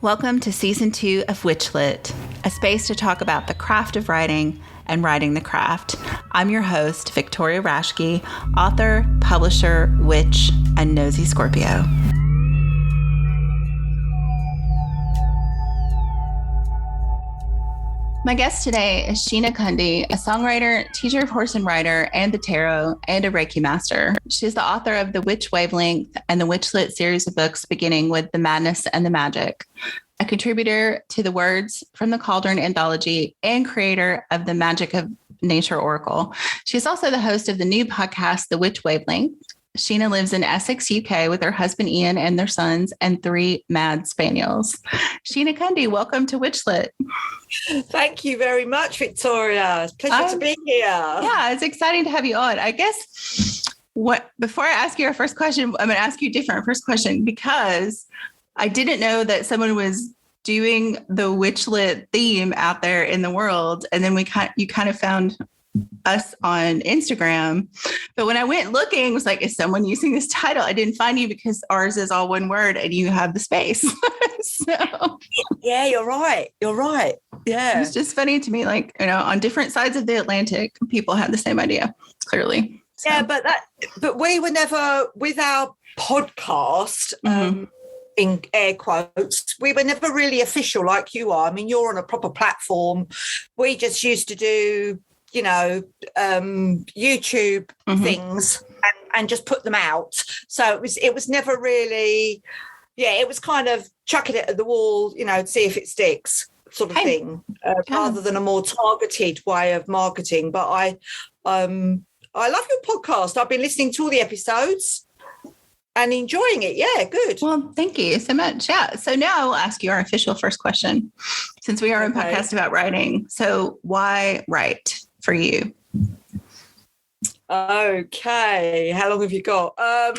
Welcome to Season 2 of WitchLit, a space to talk about the craft of writing and writing the craft. I'm your host, Victoria Raschke, author, publisher, witch, and nosy Scorpio. My guest today is Sheena Cundy, a songwriter, teacher of horse and rider, and the tarot, and a Reiki master. She's the author of The Witch Wavelength and the WitchLit series of books, beginning with The Madness and the Magic, a contributor to the Words from the Cauldron anthology, and creator of the Magic of Nature Oracle. She's also the host of the new podcast, The Witch Wavelength. Sheena lives in Essex, UK, with her husband Ian and their sons and 3 mad spaniels. Sheena Cundy, welcome to WitchLit. Thank you very much, Victoria. Pleasure to be here. Yeah, it's exciting to have you on. I guess before I ask you our first question, I'm going to ask you a different first question, because I didn't know that someone was doing the WitchLit theme out there in the world, and then you kind of found us on Instagram. But when I went looking, it was like, is someone using this title? I didn't find you because ours is all one word and you have the space. So yeah, you're right. Yeah. It's just funny to me, like, on different sides of the Atlantic, people have the same idea, clearly. So. Yeah, but we were never, with our podcast, in air quotes, we were never really official like you are. I mean, you're on a proper platform. We just used to do YouTube things and just put them out. So it was never really, it was kind of chucking it at the wall, see if it sticks sort of thing, rather than a more targeted way of marketing. But I love your podcast. I've been listening to all the episodes and enjoying it. Yeah, good. Well, thank you so much. Yeah. So now I'll ask you our official first question, since we are a podcast about writing. So why write for you? Okay. How long have you got? Why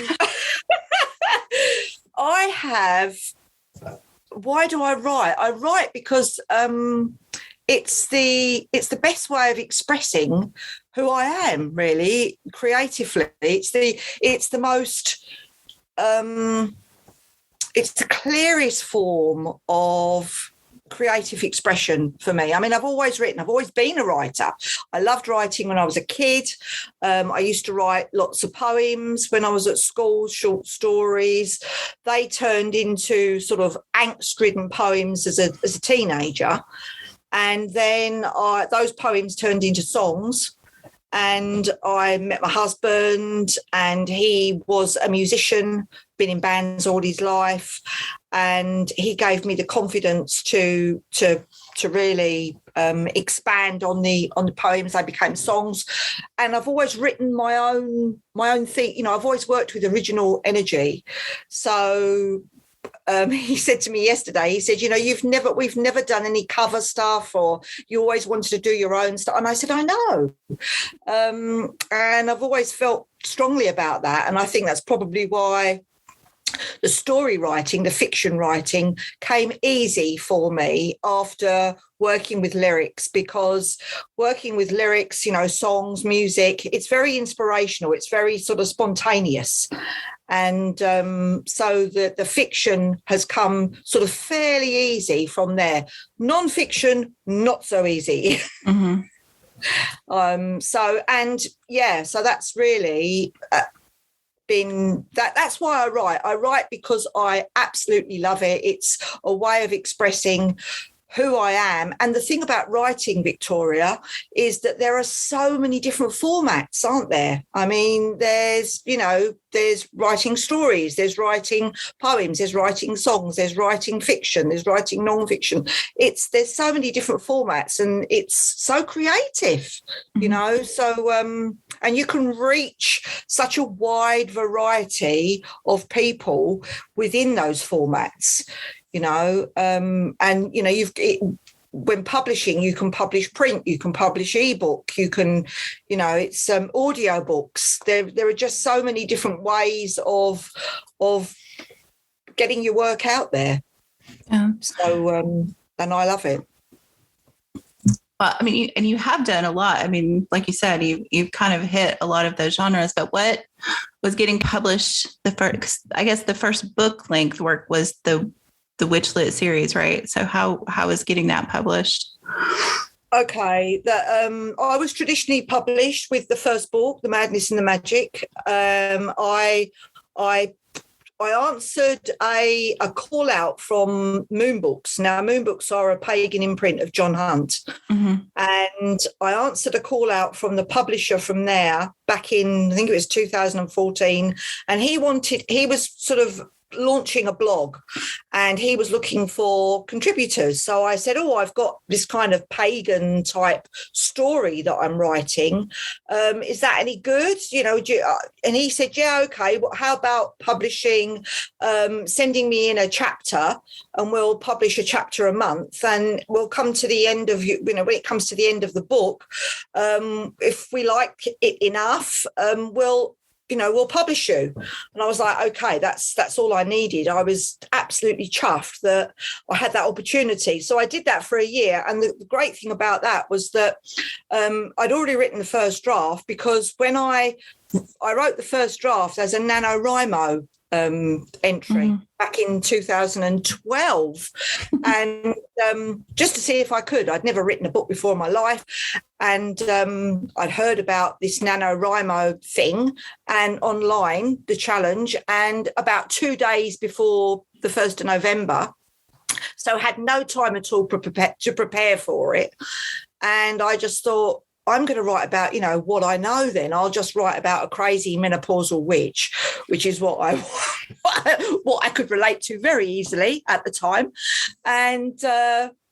do I write? I write because it's the best way of expressing who I am, really, creatively. It's the most it's the clearest form of creative expression for me. I mean, I've always written. I've always been a writer. I loved writing when I was a kid. I used to write lots of poems when I was at school, short stories. They turned into sort of angst-ridden poems as a teenager. And then those poems turned into songs. And I met my husband, and he was a musician, been in bands all his life, and he gave me the confidence to really expand on the poems. They became songs, and I've always written my own thing. I've always worked with original energy. So he said to me yesterday, he said, we've never done any cover stuff, or you always wanted to do your own stuff. And I said, I know. And I've always felt strongly about that. And I think that's probably why the story writing, the fiction writing came easy for me after working with lyrics, because working with lyrics, songs, music, it's very inspirational. It's very sort of spontaneous. And so the fiction has come sort of fairly easy from there. Nonfiction, not so easy. Mm-hmm. So that's really been that's why I write. I write because I absolutely love it. It's a way of expressing who I am. And the thing about writing, Victoria, is that there are so many different formats, aren't there? I mean, there's writing stories, there's writing poems, there's writing songs, there's writing fiction, there's writing non-fiction. There's so many different formats, and it's so creative, so and you can reach such a wide variety of people within those formats. When publishing, you can publish print, you can publish ebook, you can, it's audio books. There are just so many different ways of getting your work out there. Yeah. So, and I love it. Well, I mean, and you have done a lot. I mean, like you said, you've kind of hit a lot of those genres, but what was getting published the first book length work was the the WitchLit series, right? So how is getting that published? Okay, I was traditionally published with the first book, The Madness and the Magic. I answered a call out from Moon Books. Now, Moon Books are a pagan imprint of John Hunt. Mm-hmm. And I answered a call out from the publisher from there back in, I think it was 2014. And he was sort of launching a blog and he was looking for contributors. So I said, I've got this kind of pagan type story that I'm writing. Is that any good? And he said, yeah, okay. Well, how about publishing, sending me in a chapter, and we'll publish a chapter a month, and we'll come to the end of, when it comes to the end of the book, if we like it enough, we'll publish you. And I was like, okay, that's all I needed. I was absolutely chuffed that I had that opportunity. So I did that for a year. And the great thing about that was that I'd already written the first draft, because when I wrote the first draft as a NaNoWriMo entry back in 2012, and just to see if I could. I'd never written a book before in my life, and I'd heard about this NaNoWriMo thing and online, the challenge, and about 2 days before the 1st of November, so had no time at all to prepare for it. And I just thought, I'm going to write about, what I know then. I'll just write about a crazy menopausal witch, which is what I could relate to very easily at the time. And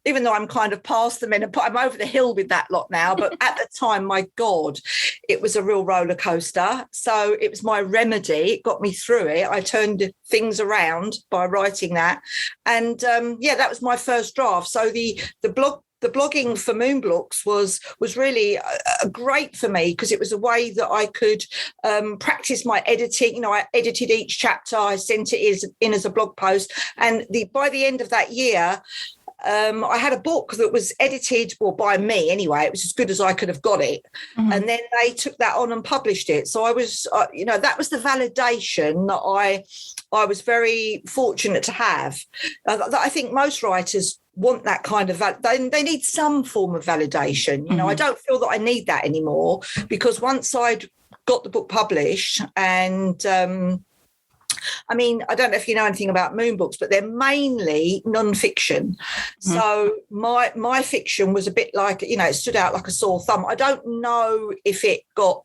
even though I'm kind of past the menopause, I'm over the hill with that lot now. But at the time, my God, it was a real roller coaster. So it was my remedy. It got me through it. I turned things around by writing that. And that was my first draft. So the blogging for Moon Books was really great for me, because it was a way that I could practice my editing. I edited each chapter, I sent it in as a blog post, and by the end of that year, I had a book that was edited, by me anyway. It was as good as I could have got it. Mm-hmm. And then they took that on and published it. So I was, that was the validation that I was very fortunate to have. I think most writers want that kind of they need some form of validation. Mm-hmm. I don't feel that I need that anymore, because once I'd got the book published, and I don't know if you know anything about Moon Books, but they're mainly nonfiction. Mm-hmm. So my fiction was a bit like, it stood out like a sore thumb. I don't know if it got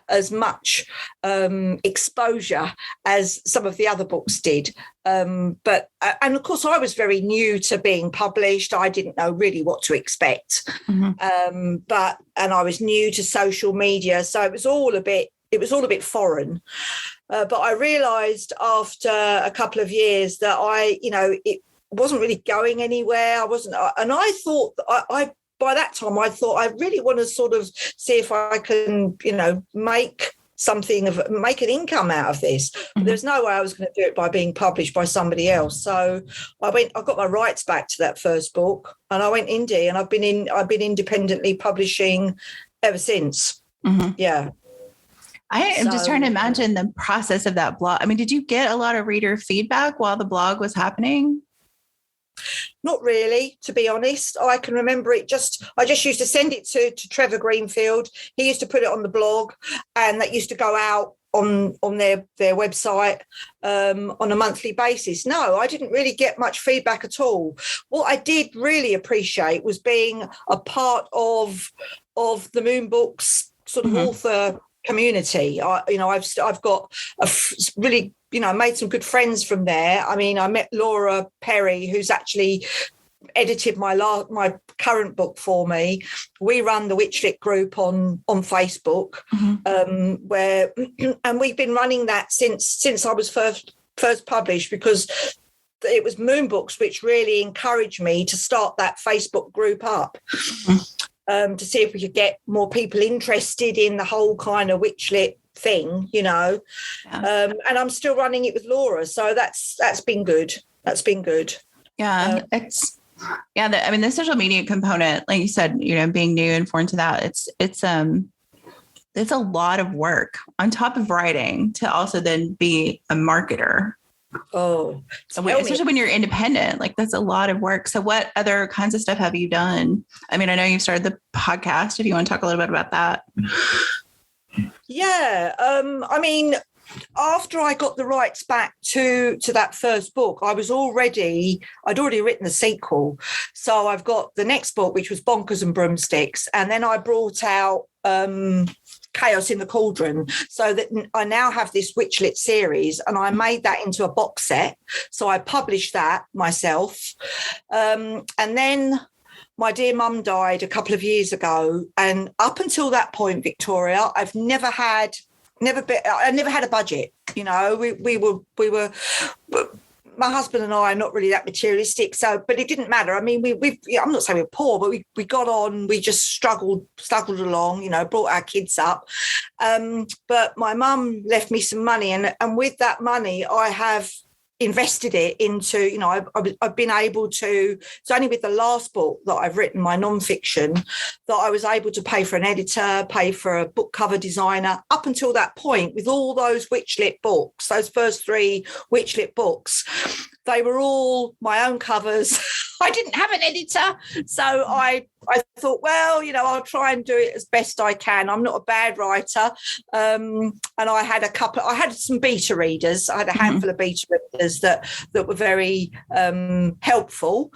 as much exposure as some of the other books did. But of course, I was very new to being published. I didn't know really what to expect. Mm-hmm. And I was new to social media. So it was all a bit foreign. But I realised after a couple of years that it wasn't really going anywhere. I wasn't, and I thought by that time, I thought I really want to sort of see if I can, make an income out of this. Mm-hmm. There's no way I was going to do it by being published by somebody else. So I got my rights back to that first book, and I went indie, and I've been independently publishing ever since. Mm-hmm. Yeah. I am just trying to imagine the process of that blog. Did you get a lot of reader feedback while the blog was happening? Not really, to be honest. I can remember I just used to send it to Trevor Greenfield. He used to put it on the blog, and that used to go out on their website on a monthly basis. No, I didn't really get much feedback at all. What I did really appreciate was being a part of the Moon Books sort of mm-hmm. author community. I've got really, made some good friends from there. I met Laura Perry, who's actually edited my current book for me. We run the WitchLit group on Facebook, mm-hmm. And we've been running that since I was first published, because it was Moon Books which really encouraged me to start that Facebook group up. Mm-hmm. To see if we could get more people interested in the whole kind of WitchLit thing, Yeah. And I'm still running it with Laura, so that's been good. That's been good. Yeah, the social media component, like you said, being new and foreign to that, it's a lot of work on top of writing to also then be a marketer. Oh, especially when you're independent, like that's a lot of work. So what other kinds of stuff have you done? I mean, I know you've started the podcast, if you want to talk a little bit about that. Yeah. I mean, after I got the rights back to that first book, I'd already written the sequel. So I've got the next book, which was Bonkers and Broomsticks. And then I brought out Chaos in the Cauldron, so that I now have this WitchLit series, and I made that into a box set. So I published that myself. And then my dear mum died a couple of years ago. And up until that point, Victoria, I never had a budget. You know, we were my husband and I are not really that materialistic, but it didn't matter. I mean, I'm not saying we're poor, but we got on. We just struggled along. You know, brought our kids up. But my mum left me some money, and with that money, I have invested it into, you know, I've been able to, it's only with the last book that I've written, my nonfiction, that I was able to pay for an editor, pay for a book cover designer. Up until that point, with all those WitchLit books, those first 3 WitchLit books, they were all my own covers. I didn't have an editor. So I thought, well, you know, I'll try and do it as best I can. I'm not a bad writer. And I had some beta readers. I had a handful of beta readers that were very helpful.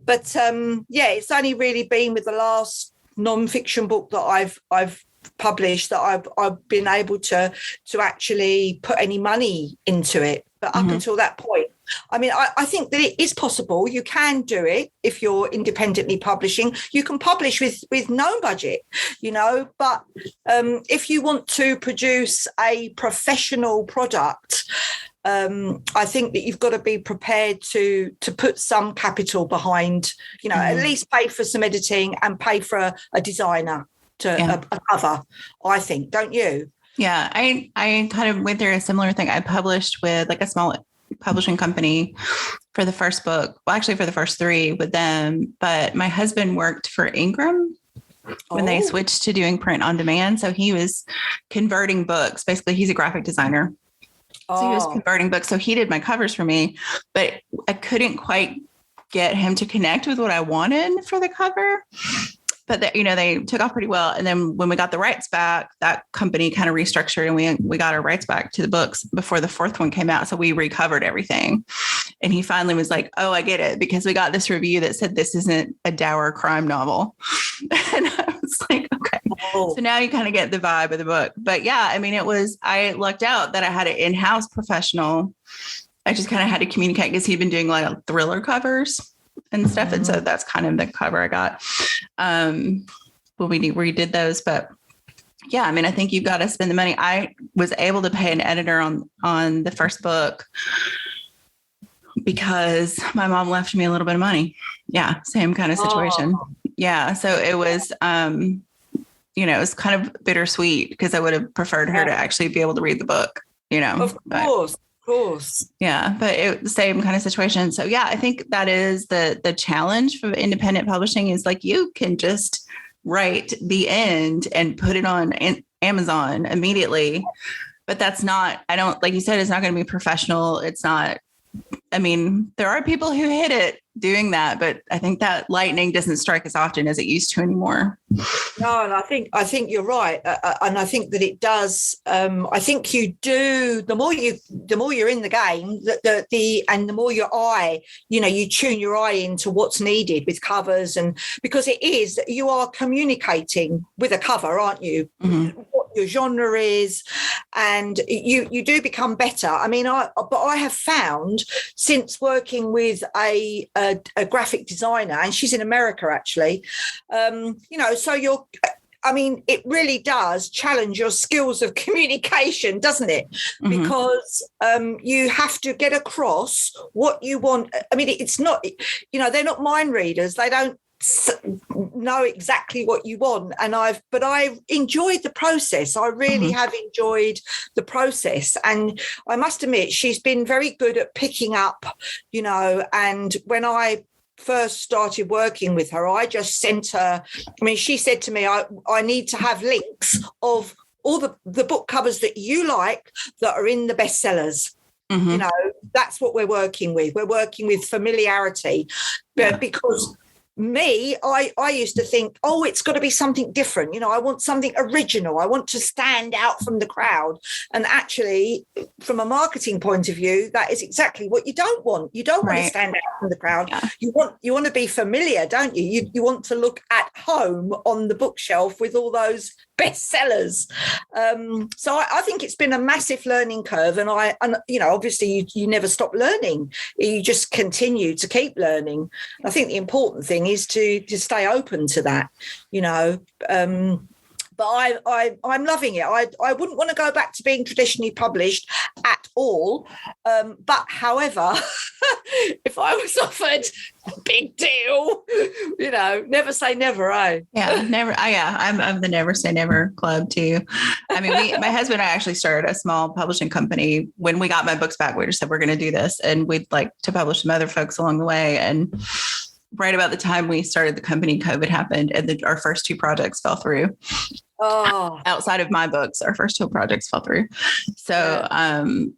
But it's only really been with the last non-fiction book that I've published that I've been able to actually put any money into it. But up until that point, I mean, I think that it is possible. You can do it if you're independently publishing. You can publish with no budget, you know, but if you want to produce a professional product, I think that you've got to be prepared to put some capital behind, you know, at least pay for some editing and pay for a designer to a cover, I think, don't you? Yeah, I kind of went through a similar thing. I published with like a small publishing company for the first book. Well, actually for the first 3 with them, but my husband worked for Ingram when they switched to doing print on demand. So he was converting books. Basically, he's a graphic designer. So he was converting books. So he did my covers for me, but I couldn't quite get him to connect with what I wanted for the cover. But you know, they took off pretty well. And then when we got the rights back, that company kind of restructured, and we got our rights back to the books before the 4th one came out. So we recovered everything. And he finally was like, oh, I get it, because we got this review that said this isn't a dour crime novel. And I was like, okay. So now you kind of get the vibe of the book. But yeah, I mean, I lucked out that I had an in-house professional. I just kind of had to communicate because he'd been doing like thriller covers and stuff. And so that's kind of the cover I got. We redid those, but yeah, I mean, I think you've got to spend the money. I was able to pay an editor on the first book because my mom left me a little bit of money. Yeah. Same kind of situation. Yeah. So it was, you know, it was kind of bittersweet because I would have preferred her to actually be able to read the book, you know. Of course. Yeah, but the same kind of situation. So yeah, I think that is the challenge for independent publishing is like you can just write the end and put it on Amazon immediately. But that's not, I don't, like you said, it's not going to be professional. It's not, I mean, there are people who hit it doing that, but I think that lightning doesn't strike as often as it used to anymore. No, and I think you're right, and I think that it does. I think you do. The more you're in the game, and the more your eye, you know, you tune your eye into what's needed with covers, and because you are communicating with a cover, aren't you? What your genre is, and you do become better. I mean, but I have found since working with a graphic designer, and she's in America actually, you know, so it really does challenge your skills of communication, doesn't it? Because you have to get across what you want. I mean, it's not, you know, they're not mind readers. They don't know exactly what you want. And I've enjoyed the process. I really have enjoyed the process. And I must admit, she's been very good at picking up, you know, and when I first started working with her, I just sent her, I mean, she said to me, I need to have links of all the book covers that you like that are in the bestsellers. You know, that's what we're working with. We're working with familiarity, but because I used to think, oh, it's got to be something different. I want something original. I want to stand out from the crowd. And actually, from a marketing point of view, that is exactly what you don't want. You don't want to stand out from the crowd. Yeah. You want to be familiar, don't you? You want to look at home on the bookshelf with all those bestsellers. So I think it's been a massive learning curve, and obviously you never stop learning. You just continue to keep learning. I think the important thing is to stay open to that, but I'm loving it. I wouldn't want to go back to being traditionally published at all. But however, if I was offered a big deal, never say never, eh? Yeah, never. I'm of the never say never club too. I mean, my husband and I actually started a small publishing company. When we got my books back, we just said, we're going to do this. And we'd like to publish some other folks along the way. And right about the time we started the company, COVID happened, and our first two projects fell through. Oh, outside of my books, our first two projects fell through. So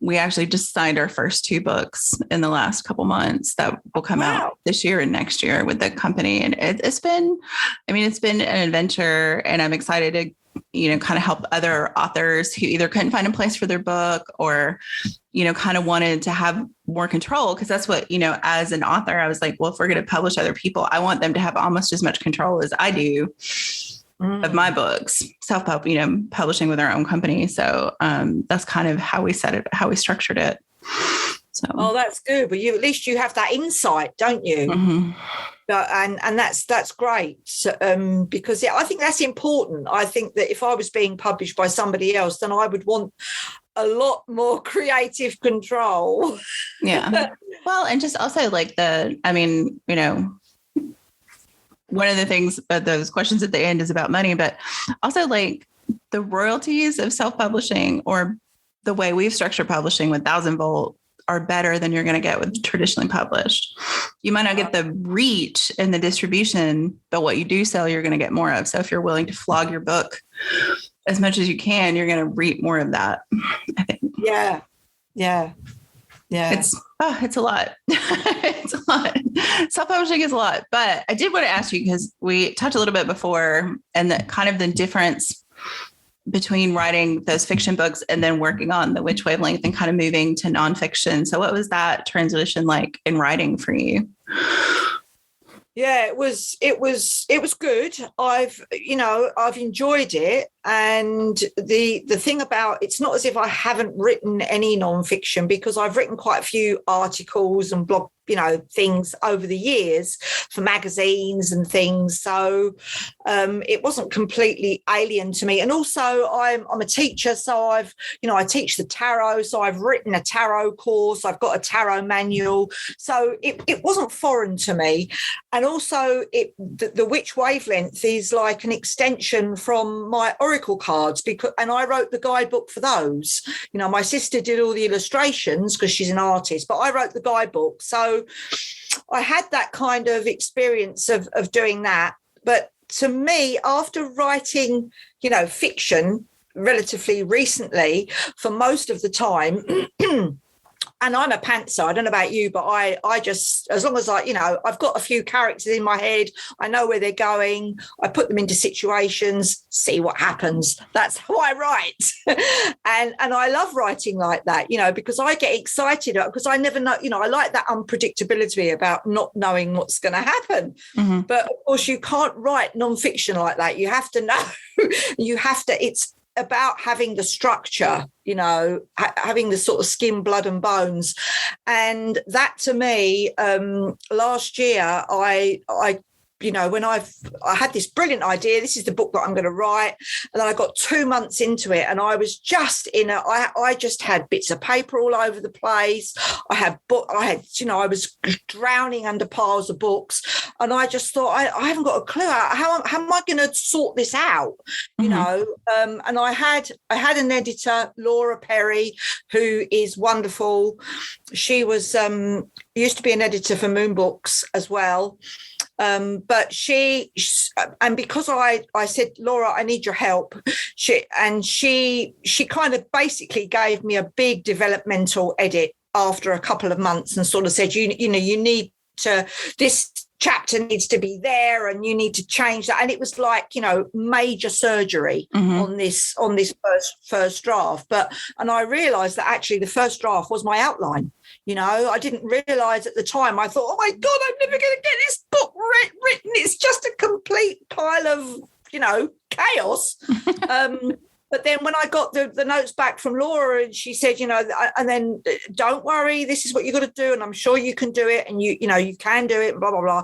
we actually just signed our first two books in the last couple months that will come out this year and next year with the company. And it's been an adventure, and I'm excited to, kind of help other authors who either couldn't find a place for their book or, kind of wanted to have more control. Cause that's what, as an author, I was like, well, if we're going to publish other people, I want them to have almost as much control as I do of my books, publishing with our own company. So that's kind of how we structured it. So, oh, that's good. But at least you have that insight, don't you? Mm-hmm. And that's great. So, because I think that's important. I think that if I was being published by somebody else, then I would want a lot more creative control. Yeah. Well, and just also like one of the things, those questions at the end is about money, but also like the royalties of self-publishing, or the way we've structured publishing with 1000 Volt, are better than you're going to get with traditionally published. You might not get the reach and the distribution, but what you do sell, you're going to get more of. So if you're willing to flog your book as much as you can, you're going to reap more of that, I think. Yeah. It's a lot. It's a lot. Self-publishing is a lot. But I did want to ask you, because we talked a little bit before, and the kind of the difference between writing those fiction books and then working on the Witch Wavelength and kind of moving to nonfiction. So what was that transition like in writing for you? Yeah, it was good. I've enjoyed it. And the thing about, it's not as if I haven't written any nonfiction, because I've written quite a few articles and blog, things over the years for magazines and things. So it wasn't completely alien to me. And also I'm a teacher. So I teach the tarot. So I've written a tarot course. I've got a tarot manual. So it wasn't foreign to me. And also the Witch Wavelength is like an extension from my oracle cards, and I wrote the guidebook for those. My sister did all the illustrations because she's an artist, but I wrote the guidebook. So I had that kind of experience of doing that. But to me, after writing, fiction relatively recently, for most of the time, and I'm a pantser. I don't know about you, but I just, as long as I've got a few characters in my head, I know where they're going, I put them into situations, see what happens. That's how I write. and I love writing like that, because I get excited, because I never know, I like that unpredictability about not knowing what's going to happen. Mm-hmm. But of course you can't write nonfiction like that. You have to know, it's about having the structure, having the sort of skin, blood and bones. And that to me, last year, I when I had this brilliant idea, this is the book that I'm going to write. And then I got 2 months into it, and I was just I just had bits of paper all over the place. I was drowning under piles of books, and I just thought, I haven't got a clue. How am I going to sort this out? Mm-hmm. And I had an editor, Laura Perry, who is wonderful. She was used to be an editor for Moon Books as well. But she because I said, Laura, I need your help. She kind of basically gave me a big developmental edit after a couple of months and sort of said, you know, you need to, this chapter needs to be there and you need to change that. And it was like, you know, major surgery on this first draft. And I realized that actually the first draft was my outline. You know, I didn't realize at the time. I thought, oh my God, I'm never going to get this book written. It's just a complete pile of, you know, chaos. But then when I got the notes back from Laura, and she said, you know, and then don't worry, this is what you've got to do, and I'm sure you can do it, and you know, you can do it, blah, blah, blah.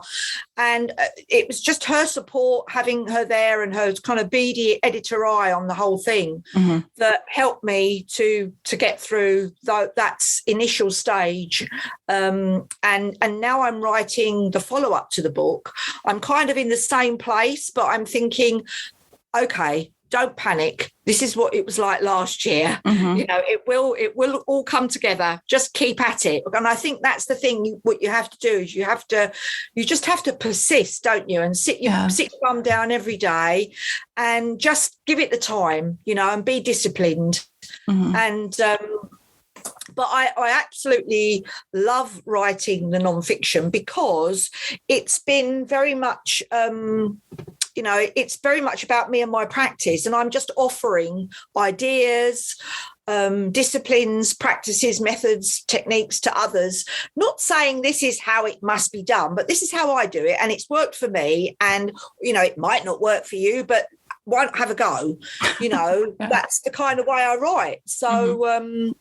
And it was just her support, having her there and her kind of beady editor eye on the whole thing that helped me to get through that initial stage. And now I'm writing the follow-up to the book. I'm kind of in the same place, but I'm thinking, okay, don't panic. This is what it was like last year. You know, it will all come together. Just keep at it. And I think that's the thing. What you have to do is you just have to persist, don't you? And sit your bum down every day and just give it the time, you know, and be disciplined. And but I absolutely love writing the nonfiction because it's been very much you know, it's very much about me and my practice, and I'm just offering ideas, disciplines, practices, methods, techniques to others, not saying this is how it must be done, but this is how I do it, and it's worked for me, and, you know, it might not work for you, but why not have a go? You know, that's the kind of way I write. So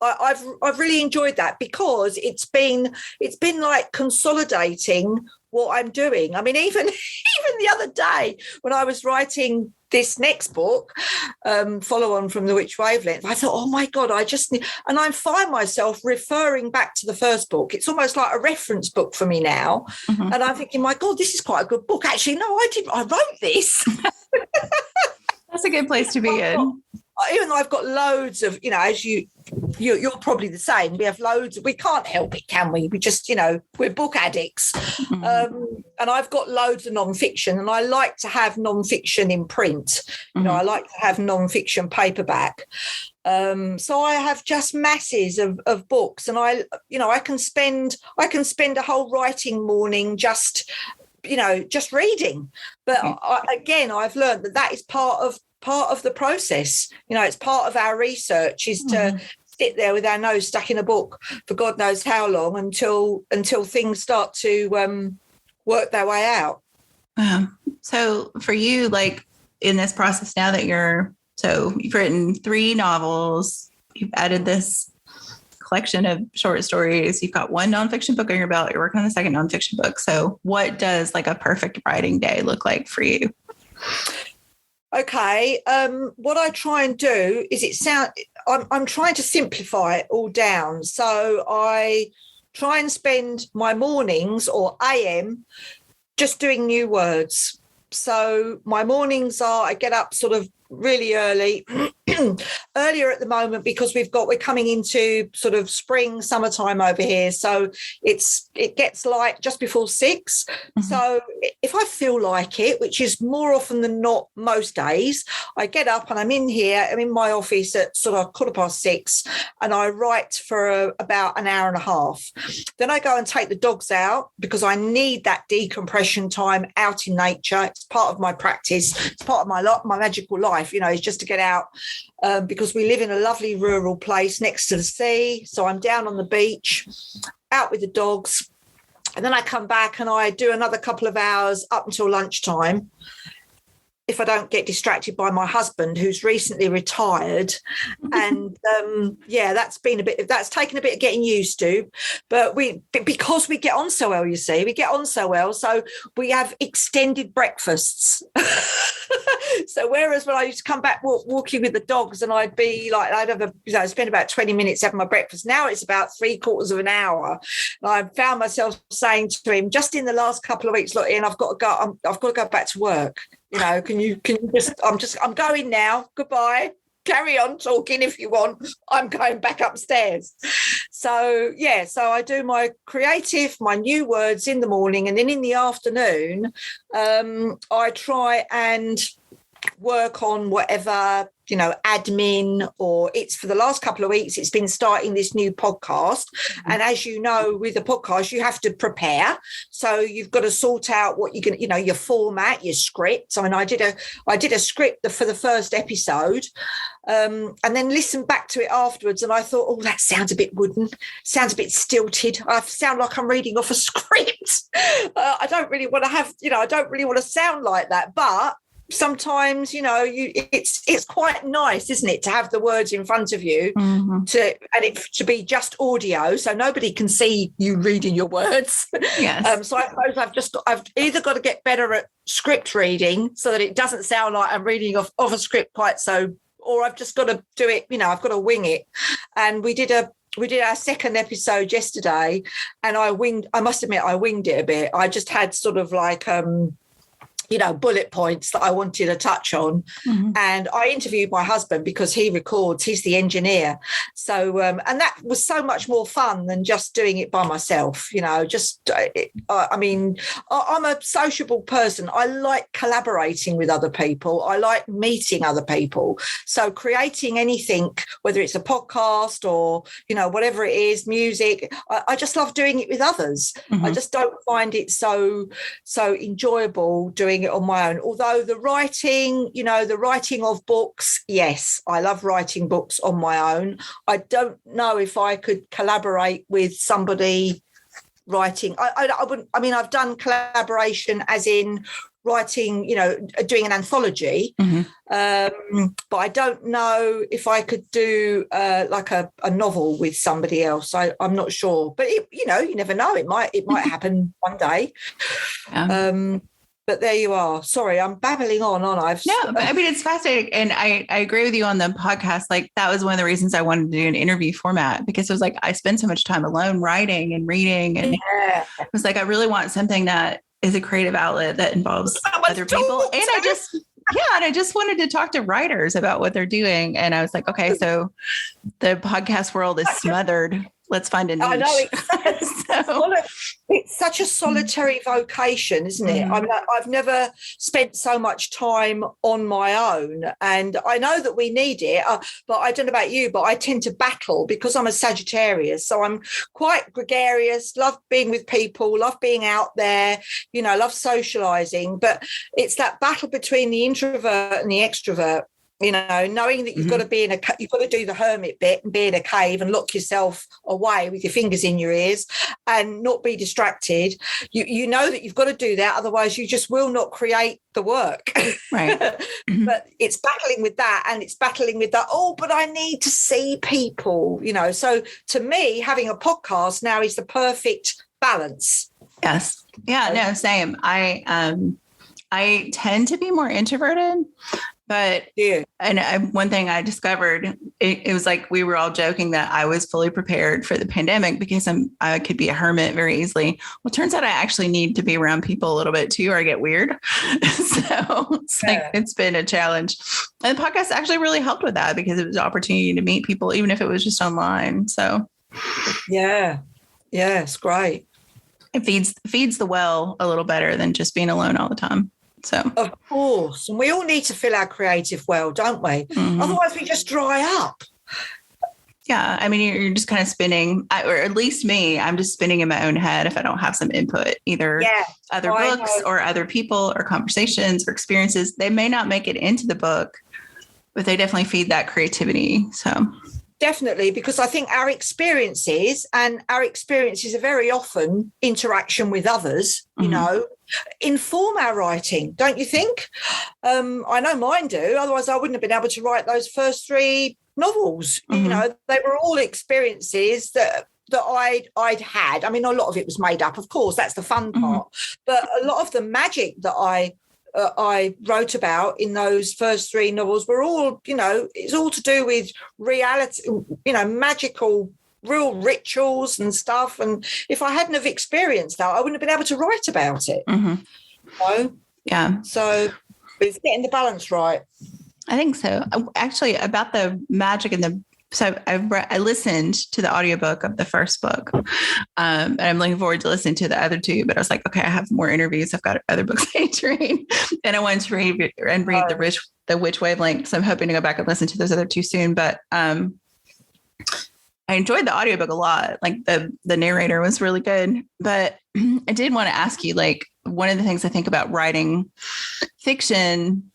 I've really enjoyed that because it's been like consolidating what I'm doing. I mean, even the other day when I was writing this next book, follow on from The Witch Wavelength, I thought, oh my God, I just need, and I find myself referring back to the first book. It's almost like a reference book for me now. And I'm thinking, my God, this is quite a good book. Actually, no, I wrote this. That's a good place to be in. Even though I've got loads of, you know, as you're probably the same. We have loads. We can't help it, can we? We just, you know, we're book addicts. And I've got loads of nonfiction, and I like to have nonfiction in print. You know, I like to have nonfiction paperback. So I have just masses of books, and I can spend a whole writing morning just reading. But I've learned that is part of the process. You know, it's part of our research is to sit there with our nose stuck in a book for God knows how long until things start to work their way out. So for you, like in this process now that you've written 3 novels, you've added this collection of short stories, you've got 1 nonfiction book on your belt, you're working on the 2nd nonfiction book. So what does like a perfect writing day look like for you? Okay. What I try and do is I'm trying to simplify it all down. So I try and spend my mornings or AM just doing new words. So my mornings are, I get up sort of really early, earlier at the moment because we're coming into sort of spring, summertime over here. So it gets light just before 6. So if I feel like it, which is more often than not most days, I get up and I'm in my office at sort of 6:15, and I write for about an hour and a half. Then I go and take the dogs out because I need that decompression time out in nature. It's part of my practice. It's part of my magical life, you know, is just to get out because we live in a lovely rural place next to the sea. So I'm down on the beach, out with the dogs, and then I come back and I do another couple of hours up until lunchtime. If I don't get distracted by my husband, who's recently retired. And that's taken a bit of getting used to, but because we get on so well, you see, so we have extended breakfasts. So whereas when I used to come back walking with the dogs and I'd spend about 20 minutes having my breakfast, now it's about 3/4 of an hour. And I found myself saying to him just in the last couple of weeks, look, Ian, I've got to go back to work. You know, can you just, I'm going now. Goodbye. Carry on talking if you want. I'm going back upstairs. So I do my creative, my new words in the morning, and then in the afternoon, I try and work on whatever, admin, or it's for the last couple of weeks, it's been starting this new podcast. Mm-hmm. And as you know, with a podcast, you have to prepare. So you've got to sort out what you're going to, your format, your script. I mean, I did a script for the first episode, and then listened back to it afterwards. And I thought, oh, that sounds a bit wooden, sounds a bit stilted. I sound like I'm reading off a script. I don't really want to have, I don't really want to sound like that. But sometimes, it's quite nice, isn't it, to have the words in front of you, mm-hmm. to be just audio, so nobody can see you reading your words. Yes. So I suppose I've either got to get better at script reading so that it doesn't sound like I'm reading off a script quite so, or I've just got to do it. I've got to wing it. And we did our second episode yesterday, and I must admit, I winged it a bit. I just had sort of like bullet points that I wanted to touch on. Mm-hmm. And I interviewed my husband because he records, he's the engineer. So, and that was so much more fun than just doing it by myself, I mean, I'm a sociable person. I like collaborating with other people. I like meeting other people. So creating anything, whether it's a podcast or, whatever it is, music, I just love doing it with others. Mm-hmm. I just don't find it so enjoyable doing it on my own. Although the writing of books, yes, I love writing books on my own. I don't know if I could collaborate with somebody writing. I wouldn't. I mean, I've done collaboration as in writing, doing an anthology, mm-hmm. But I don't know if I could do like a novel with somebody else. I'm not sure, but you never know. It might happen one day. Yeah. But there you are. Sorry, I'm babbling on, aren't I? No, but I mean, it's fascinating. And I agree with you on the podcast. Like, that was one of the reasons I wanted to do an interview format, because it was like, I spend so much time alone writing and reading. And it was like, I really want something that is a creative outlet that involves other people. And I just wanted to talk to writers about what they're doing. And I was like, okay, so the podcast world is smothered. Let's find a niche. I know. It's such a solitary vocation, isn't it? Mm-hmm. I mean, I've never spent so much time on my own, and I know that we need it, but I don't know about you, but I tend to battle because I'm a Sagittarius. So I'm quite gregarious, love being with people, love being out there, love socializing. But it's that battle between the introvert and the extrovert. Knowing that you've got to you've got to do the hermit bit and be in a cave and lock yourself away with your fingers in your ears and not be distracted. You know that you've got to do that, otherwise you just will not create the work. Right. But it's battling with that, and it's battling with that. Oh, but I need to see people. So to me, having a podcast now is the perfect balance. Yes. Yeah. No. Same. I tend to be more introverted. But one thing I discovered, it was like we were all joking that I was fully prepared for the pandemic because I could be a hermit very easily. Well, it turns out I actually need to be around people a little bit too, or I get weird. So it's been a challenge. And the podcast actually really helped with that because it was an opportunity to meet people, even if it was just online. So yeah, it's great. It feeds the well a little better than just being alone all the time. So of course, and we all need to fill our creative well, don't we? Mm-hmm. Otherwise, we just dry up. Yeah, I mean, you're just kind of spinning, or at least me, I'm just spinning in my own head if I don't have some input, either other books or other people or conversations or experiences. They may not make it into the book, but they definitely feed that creativity. So definitely, because I think our experiences are very often interaction with others, inform our writing, don't you think? I know mine do. Otherwise, I wouldn't have been able to write those first 3 novels. Mm-hmm. They were all experiences that I'd had. I mean, a lot of it was made up, of course. That's the fun part. Mm-hmm. But a lot of the magic that I wrote about in those first 3 novels were all, it's all to do with reality, magical, real rituals and stuff. And if I hadn't have experienced that, I wouldn't have been able to write about it. Mm-hmm. Yeah. So it's getting the balance right. I think so. Actually, about the magic and So I listened to the audiobook of the first book, and I'm looking forward to listening to the other two. But I was like, okay, I have more interviews. I've got other books I need to read, and I wanted to read the Witch Wavelength. So I'm hoping to go back and listen to those other two soon. But I enjoyed the audiobook a lot. Like the narrator was really good. But I did want to ask you, like, one of the things I think about writing fiction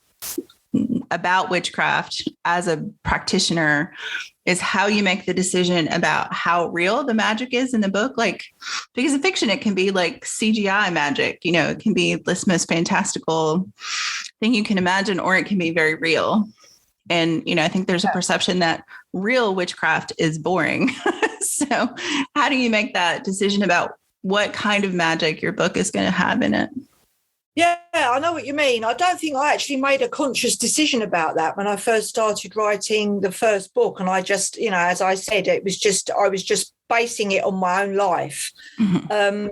about witchcraft as a practitioner is how you make the decision about how real the magic is in the book. Like, because in fiction, it can be like CGI magic, you know, it can be this most fantastical thing you can imagine, or it can be very real. And, you know, I think there's a perception that real witchcraft is boring. So how do you make that decision about what kind of magic your book is going to have in it? Yeah, I know what you mean. I don't think I actually made a conscious decision about that when I first started writing the first book. And I just, you know, as I said, I was just basing it on my own life. Mm-hmm.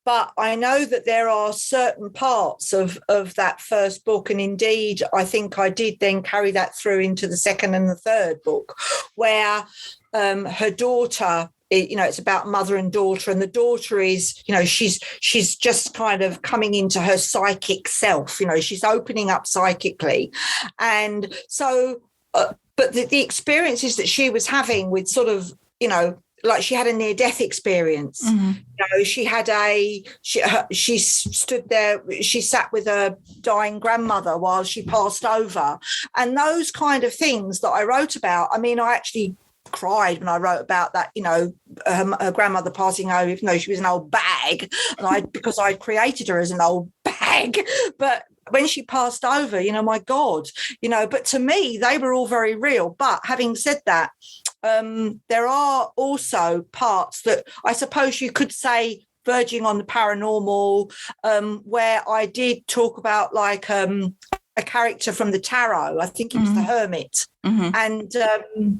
But I know that there are certain parts of that first book, and indeed, I think I did then carry that through into the second and the third book, where her daughter, you know, it's about mother and daughter, and the daughter is, you know, she's just kind of coming into her psychic self, you know, she's opening up psychically. And so, but the experiences that she was having with sort of, you know, like she had a near-death experience. Mm-hmm. You know, she stood there, she sat with her dying grandmother while she passed over. And those kind of things that I wrote about, I mean, I actually cried when I wrote about that, you know, her grandmother passing over, even though she was an old bag, and because I created her as an old bag. But when she passed over, you know, my God, you know, but to me, they were all very real. But having said that, there are also parts that I suppose you could say verging on the paranormal, where I did talk about like a character from the tarot. I think it was the Hermit. Mm-hmm.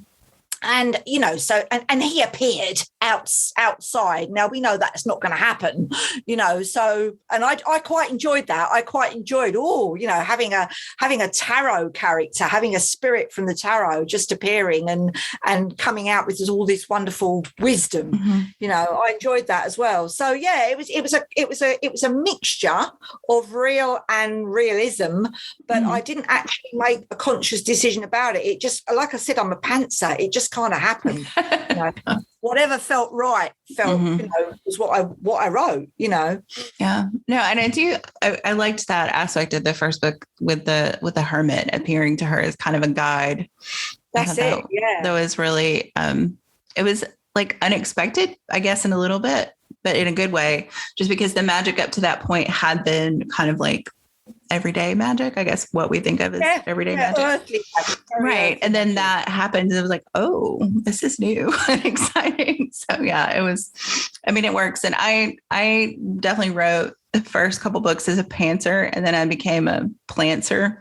And, you know, so, and he appeared outside. Now, we know that's not going to happen, you know, so, and I quite enjoyed that. I quite enjoyed, you know, having a tarot character, having a spirit from the tarot just appearing and coming out with all this wonderful wisdom, you know, I enjoyed that as well. So, yeah, it was a mixture of real and realism, but I didn't actually make a conscious decision about it. It just, like I said, I'm a pantser. It just kind of happened. You know, whatever felt right you know, was what I wrote, you know. Yeah. No, and I liked that aspect of the first book with the hermit appearing to her as kind of a guide. That's it. Yeah. That was really it was like unexpected, I guess, in a little bit, but in a good way, just because the magic up to that point had been kind of like everyday magic, I guess, what we think of as everyday magic. Right. And then that happened, and it was like, oh, this is new and exciting. So yeah, it was, I mean, it works. And I definitely wrote the first couple books as a pantser, and then I became a plantser.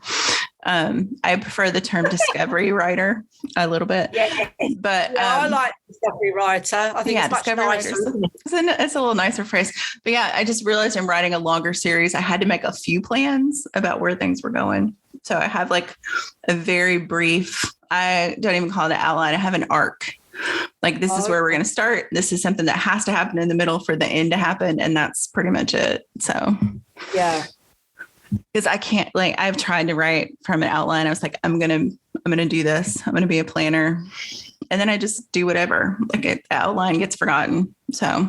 I prefer the term discovery writer a little bit, but I like discovery writer. I think it's much nicer. It's a little nicer phrase, but yeah, I just realized in writing a longer series, I had to make a few plans about where things were going. So I have like a very brief, I don't even call it an outline. I have an arc. Like, this is where we're going to start. This is something that has to happen in the middle for the end to happen. And that's pretty much it. So, yeah. Because I can't, like, I've tried to write from an outline. I was like, I'm going to do this. I'm going to be a planner. And then I just do whatever. Like, the outline gets forgotten. So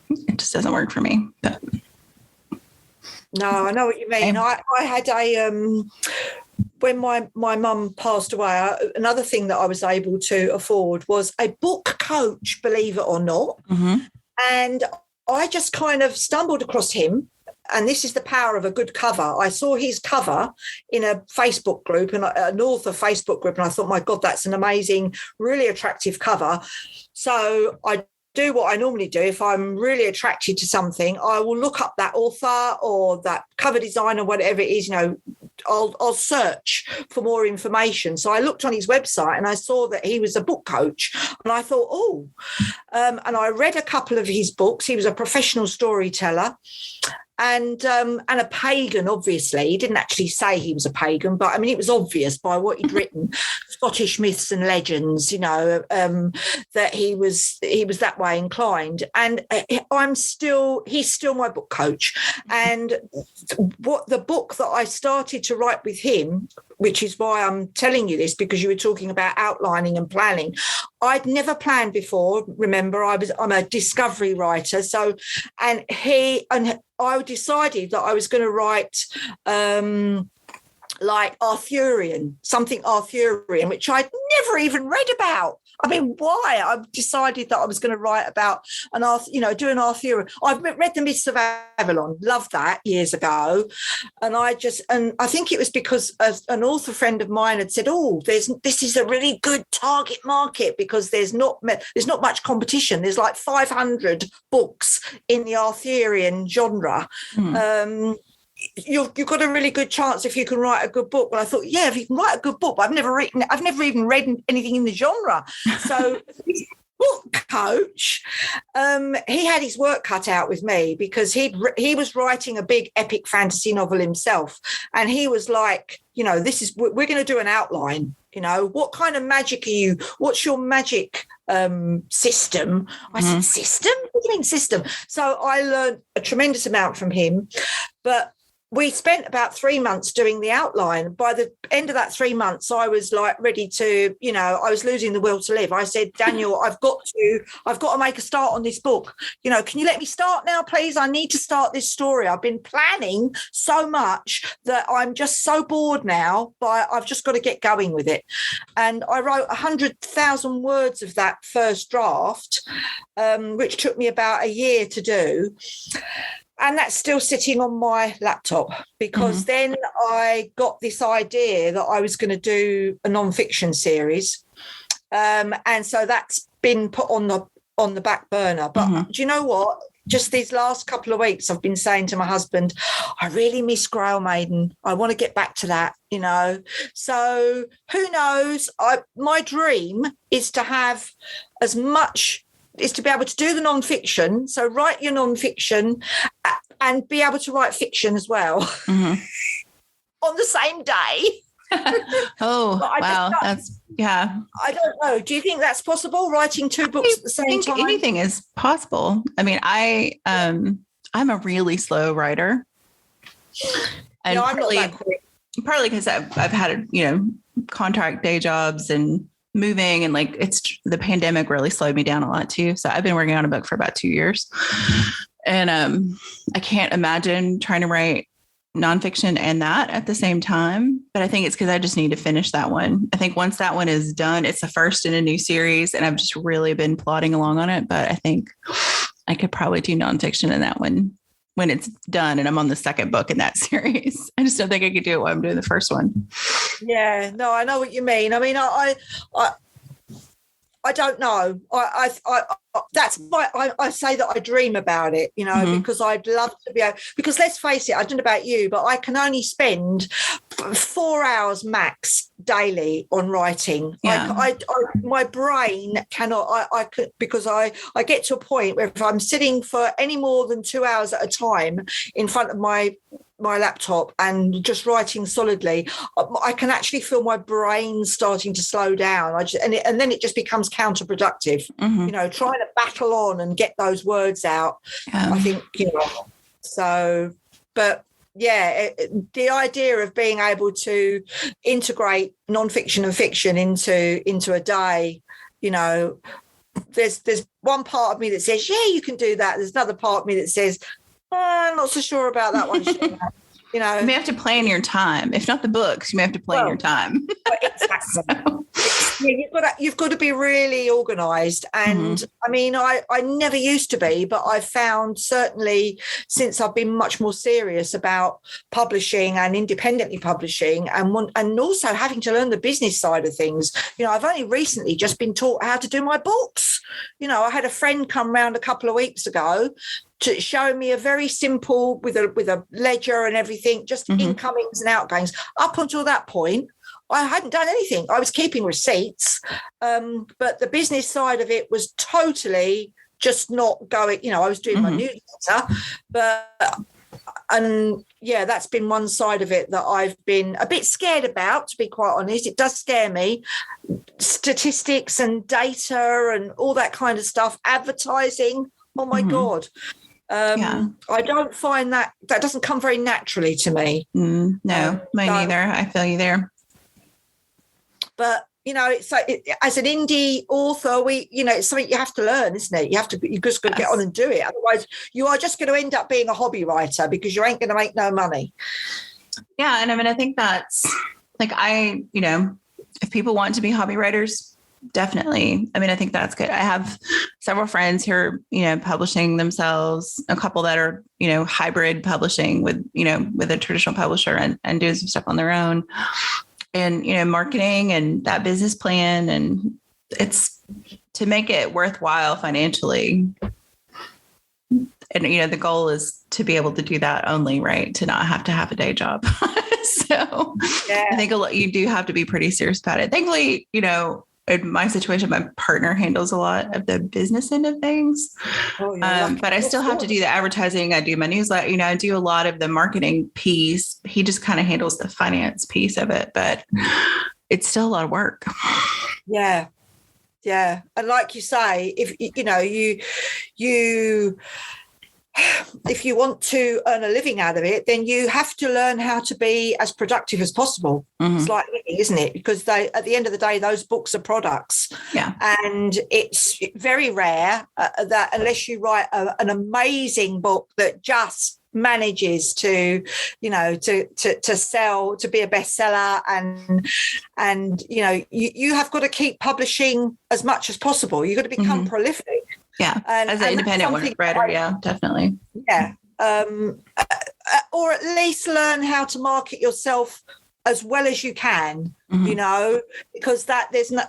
it just doesn't work for me. But. No, I know what you mean. I had when my mum passed away, another thing that I was able to afford was a book coach, believe it or not. Mm-hmm. And I just kind of stumbled across him. And this is the power of a good cover. I saw his cover in a Facebook group, and an author Facebook group, and I thought, my God, that's an amazing, really attractive cover. So I do what I normally do. If I'm really attracted to something, I will look up that author or that cover designer, whatever it is, you know, I'll search for more information. So I looked on his website and I saw that he was a book coach, and I thought, and I read a couple of his books. He was a professional storyteller, and a pagan. Obviously, he didn't actually say he was a pagan, but I mean, it was obvious by what he'd written, Scottish myths and legends, that he was that way inclined. And he's still my book coach. And what the book that I started to write with him, which is why I'm telling you this, because you were talking about outlining and planning. I'd never planned before. Remember, I'm a discovery writer. So, and I decided that I was going to write like something Arthurian, which I'd never even read about. I mean, why? I decided that I was going to write about do an Arthurian. I've read The Myths of Avalon, loved that years ago. And I think it was because an author friend of mine had said, this is a really good target market because there's not much competition. There's like 500 books in the Arthurian genre. You've got a really good chance if you can write a good book. Well, I thought, yeah, if you can write a good book, but I've never even read anything in the genre. So this book coach, he had his work cut out with me because he was writing a big epic fantasy novel himself. And he was like, we're going to do an outline. What kind of magic are you? What's your magic system? I said, system? What do you mean system? So I learned a tremendous amount from him, but we spent about 3 months doing the outline. By the end of that 3 months, I was like ready to, I was losing the will to live. I said, Daniel, I've got to make a start on this book. Can you let me start now, please? I need to start this story. I've been planning so much that I'm just so bored now, but I've just got to get going with it. And I wrote 100,000 words of that first draft, which took me about a year to do. And that's still sitting on my laptop because then I got this idea that I was going to do a nonfiction series. And so that's been put on the back burner. But do you know what? Just these last couple of weeks, I've been saying to my husband, I really miss Grail Maiden. I want to get back to that, So who knows? My dream is to have is to be able to do the nonfiction. So write your nonfiction and be able to write fiction as well on the same day. Wow. I don't know. Do you think that's possible, writing 2 books at the same time? Anything is possible. I mean, I'm a really slow writer. And I'm not that quick. Partly because I've had, contract day jobs and moving, and like the pandemic really slowed me down a lot too. So I've been working on a book for about 2 years, and I can't imagine trying to write nonfiction and that at the same time. But I think it's because I just need to finish that one. I think once that one is done, it's the first in a new series, and I've just really been plodding along on it. But I think I could probably do nonfiction in that one when it's done and I'm on the second book in that series. I just don't think I could do it while I'm doing the first one. Yeah, no, I know what you mean. I mean, I don't know. That's why I say that I dream about it, because I'd love to be able, because let's face it, I don't know about you, but I can only spend 4 hours max daily on writing. Yeah. My brain cannot, I could, because I get to a point where if I'm sitting for any more than 2 hours at a time in front of my laptop and just writing solidly, I can actually feel my brain starting to slow down. And then it just becomes counterproductive, trying to battle on and get those words out. I think, so, but yeah, the idea of being able to integrate nonfiction and fiction into a day, there's one part of me that says, yeah, you can do that. There's another part of me that says, I'm not so sure about that one. You may have to plan your time. If not the books, you may have to plan your time. Exactly. You've got to be really organised. And I mean, I never used to be, but I've found certainly since I've been much more serious about publishing and independently publishing and also having to learn the business side of things. I've only recently just been taught how to do my books. I had a friend come round a couple of weeks ago to show me a very simple with a ledger and everything, just incomings and outgoings. Up until that point, I hadn't done anything. I was keeping receipts, but the business side of it was totally just not going. I was doing my newsletter, but yeah, that's been one side of it that I've been a bit scared about, to be quite honest. It does scare me. Statistics and data and all that kind of stuff, advertising. Oh my God. I don't find that doesn't come very naturally to me. No, me neither. I feel you there. But it's like as an indie author, it's something you have to learn, isn't it? You just got to get on and do it. Otherwise, you are just going to end up being a hobby writer because you ain't going to make no money. Yeah, and I mean, I think that's like if people want to be hobby writers, definitely. I mean, I think that's good. I have several friends who are, publishing themselves, a couple that are, hybrid publishing with a traditional publisher and doing some stuff on their own. And, marketing and that business plan. And it's to make it worthwhile financially. And, the goal is to be able to do that only, right? To not have to have a day job. So yeah. I think you do have to be pretty serious about it. Thankfully, in my situation, my partner handles a lot of the business end of things. But I still have to do the advertising. I do my newsletter, I do a lot of the marketing piece. He just kind of handles the finance piece of it, but it's still a lot of work. Yeah. Yeah. And like you say, if if you want to earn a living out of it, then you have to learn how to be as productive as possible. Mm-hmm. It's like living, isn't it? Because at the end of the day, those books are products. Yeah. And it's very rare that unless you write an amazing book that just manages to sell, to be a bestseller, and you have got to keep publishing as much as possible. You've got to become mm-hmm. prolific. Yeah, as an independent writer, yeah, definitely. Yeah, or at least learn how to market yourself as well as you can, mm-hmm. Because there's no.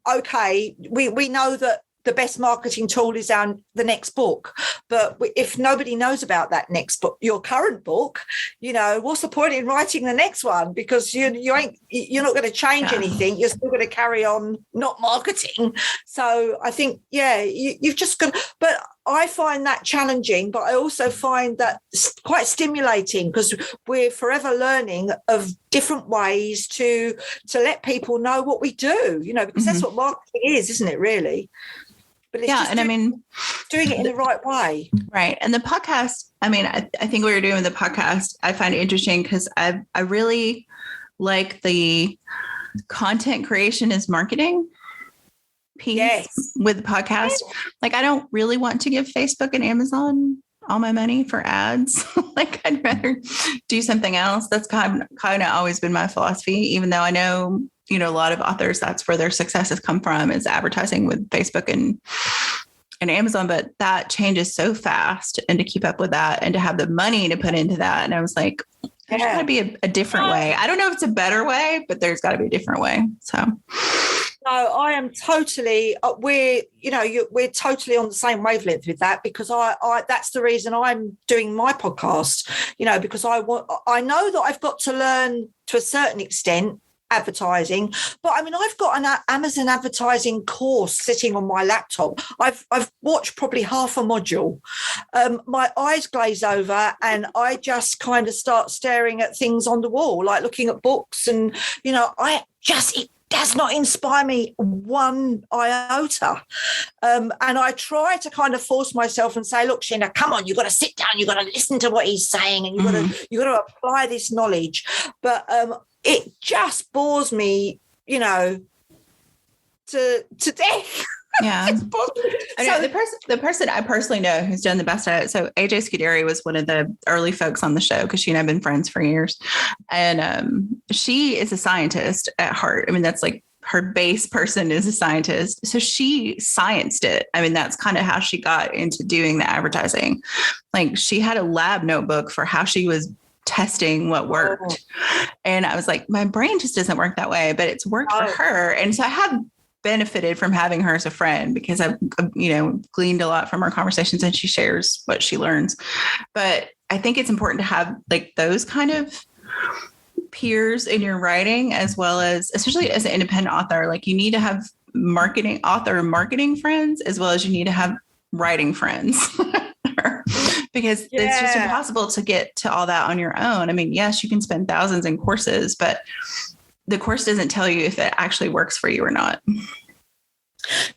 Okay, we know that the best marketing tool is the next book, but if nobody knows about that next book, your current book, what's the point in writing the next one? Because you're not going to change anything. You're still going to carry on not marketing. So I think, you've just got. But I find that challenging, but I also find that quite stimulating because we're forever learning of different ways to let people know what we do. Because mm-hmm. that's what marketing is, isn't it? Really. But it's just doing it in the right way. Right. And the podcast, I think what you're doing with the podcast, I find it interesting because I really like the content creation as marketing piece with the podcast. Like, I don't really want to give Facebook and Amazon all my money for ads. Like, I'd rather do something else. That's kind of always been my philosophy, even though I know, a lot of authors, that's where their success has come from, is advertising with Facebook and Amazon. But that changes so fast, and to keep up with that and to have the money to put into that. And I was like, there's got to be a different way. I don't know if it's a better way, but there's got to be a different way. So. No, I am totally. We're totally on the same wavelength with that, because I that's the reason I'm doing my podcast. Because I know that I've got to learn to a certain extent advertising, but I've got an Amazon advertising course sitting on my laptop. I've watched probably half a module. My eyes glaze over and I just kind of start staring at things on the wall, like looking at books, and it does not inspire me one iota. And I try to kind of force myself and say, look, Sheena, come on, you've got to sit down, you've got to listen to what he's saying, and you've got to apply this knowledge. But it just bores me, to death. Yeah. The person I personally know who's done the best at it. So AJ Scuderi was one of the early folks on the show, because she and I have been friends for years. And she is a scientist at heart. That's like her base person is a scientist. So she scienced it. That's kind of how she got into doing the advertising. Like, she had a lab notebook for how she was testing what worked. And I was like, my brain just doesn't work that way, but it's worked for her. And so I have benefited from having her as a friend, because I've, gleaned a lot from our conversations, and she shares what she learns. But I think it's important to have like those kind of peers in your writing, as well as, especially as an independent author, like you need to have marketing friends, as well as you need to have writing friends. because it's just impossible to get to all that on your own. I mean, yes, you can spend thousands in courses, but the course doesn't tell you if it actually works for you or not.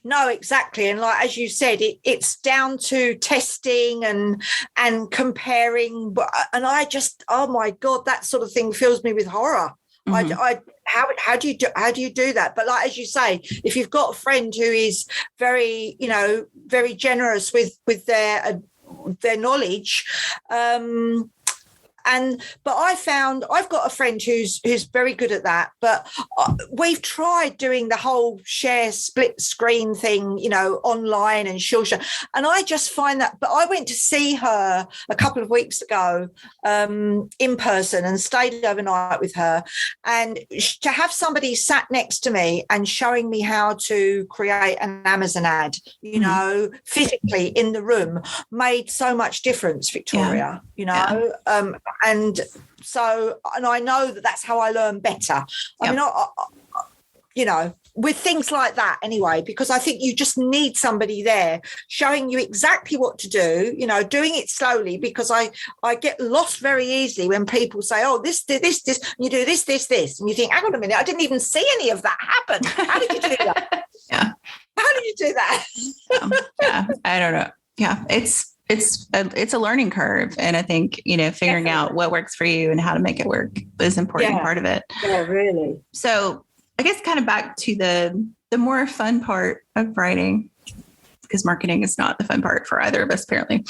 No, exactly. And like, as you said, it's down to testing and comparing. And I just, oh my God, that sort of thing fills me with horror. How do you do that? But like, as you say, if you've got a friend who is very, very generous with their knowledge, but I found I've got a friend who's very good at that. But we've tried doing the whole share split screen thing, online, and she'll show. And I just find that. But I went to see her a couple of weeks ago in person and stayed overnight with her. And to have somebody sat next to me and showing me how to create an Amazon ad, physically in the room made so much difference, Victoria. And I know that's how I learn better. I mean, with things like that anyway, because I think you just need somebody there showing you exactly what to do, doing it slowly, because I get lost very easily when people say, oh, this, and you do this, and you think, hang on a minute, I didn't even see any of that happen. How did you do that? Yeah. How did you do that? I don't know. Yeah. It's a learning curve. And I think, figuring out what works for you and how to make it work is an important part of it. Yeah, really. So I guess kind of back to the more fun part of writing, because marketing is not the fun part for either of us, apparently.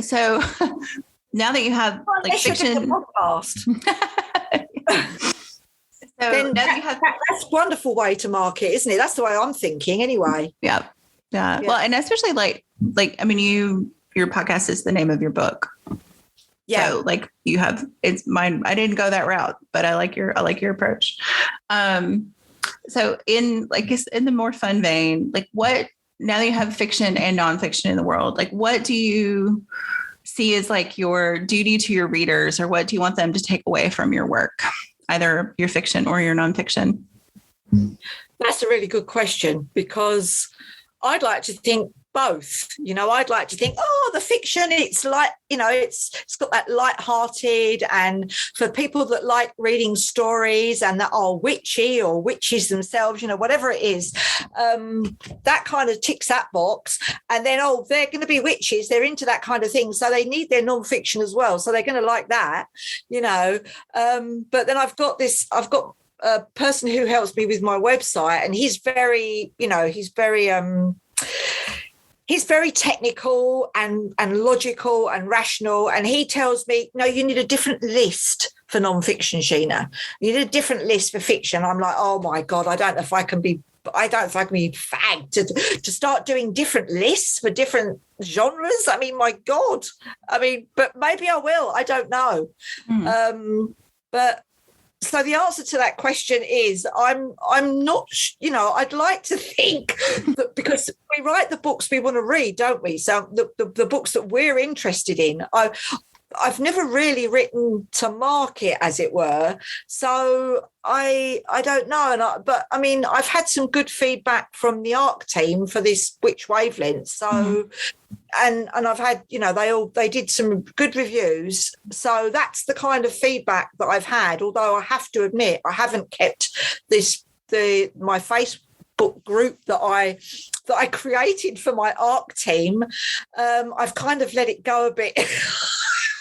So now that you have fiction podcast. Then that's a wonderful way to market, isn't it? That's the way I'm thinking anyway. Yeah. Well, and especially I mean, your podcast is the name of your book. Yeah. So it's mine. I didn't go that route, but I like your approach. So in the more fun vein, now that you have fiction and nonfiction in the world, what do you see as your duty to your readers, or what do you want them to take away from your work, either your fiction or your nonfiction? That's a really good question, because I'd like to think both. I'd like to think, the fiction, it's it's got that light-hearted, and for people that like reading stories and that are witchy or witches themselves, whatever it is, that kind of ticks that box. And then, they're going to be witches, they're into that kind of thing, so they need their non-fiction as well, so they're going to like that, but then I've got a person who helps me with my website, and he's very he's very technical and logical and rational. And he tells me, no, you need a different list for nonfiction, Sheena. You need a different list for fiction. I'm like, oh my God, I don't know if I can be fagged to start doing different lists for different genres. I mean, my God. I mean, but maybe I will. I don't know. But so the answer to that question is I'm not, I'd like to think that, because we write the books we want to read, don't we? So the books that we're interested in, I've never really written to market, as it were. So I don't know. But I mean, I've had some good feedback from the ARC team for this Witch Wavelength. So, and I've had, they did some good reviews. So that's the kind of feedback that I've had. Although I have to admit, I haven't kept my Facebook group that I created for my ARC team. I've kind of let it go a bit.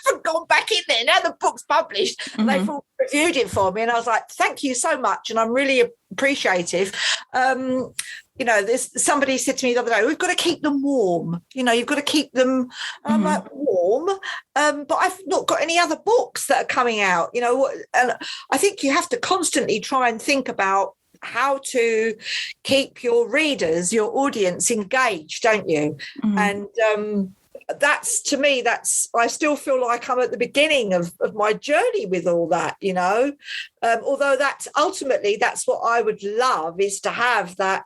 I've gone back in there. Now the book's published, and they've all reviewed it for me. And I was like, thank you so much. And I'm really appreciative. There's somebody said to me the other day, we've got to keep them warm. You've got to keep them. And I'm like, warm? But I've not got any other books that are coming out, and I think you have to constantly try and think about how to keep your readers, your audience engaged, don't you? And that's, to me, I still feel like I'm at the beginning of my journey with all that, although that's what I would love, is to have that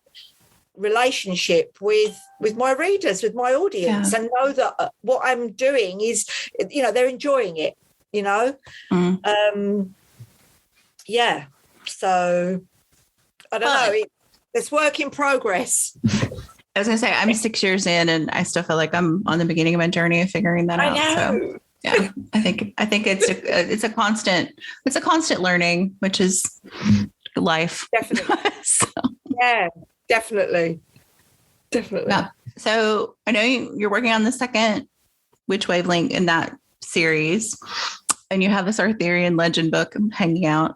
relationship with my readers, with my audience, and know that what I'm doing is, they're enjoying it, So I don't know. It's work in progress. I was gonna say I'm 6 years in, and I still feel like I'm on the beginning of my journey of figuring that out. So yeah, I think it's a constant learning, which is life. Definitely. So, Yeah, definitely. Yeah. So I know you're working on the second Witch Wavelength in that series, and you have this Arthurian legend book hanging out.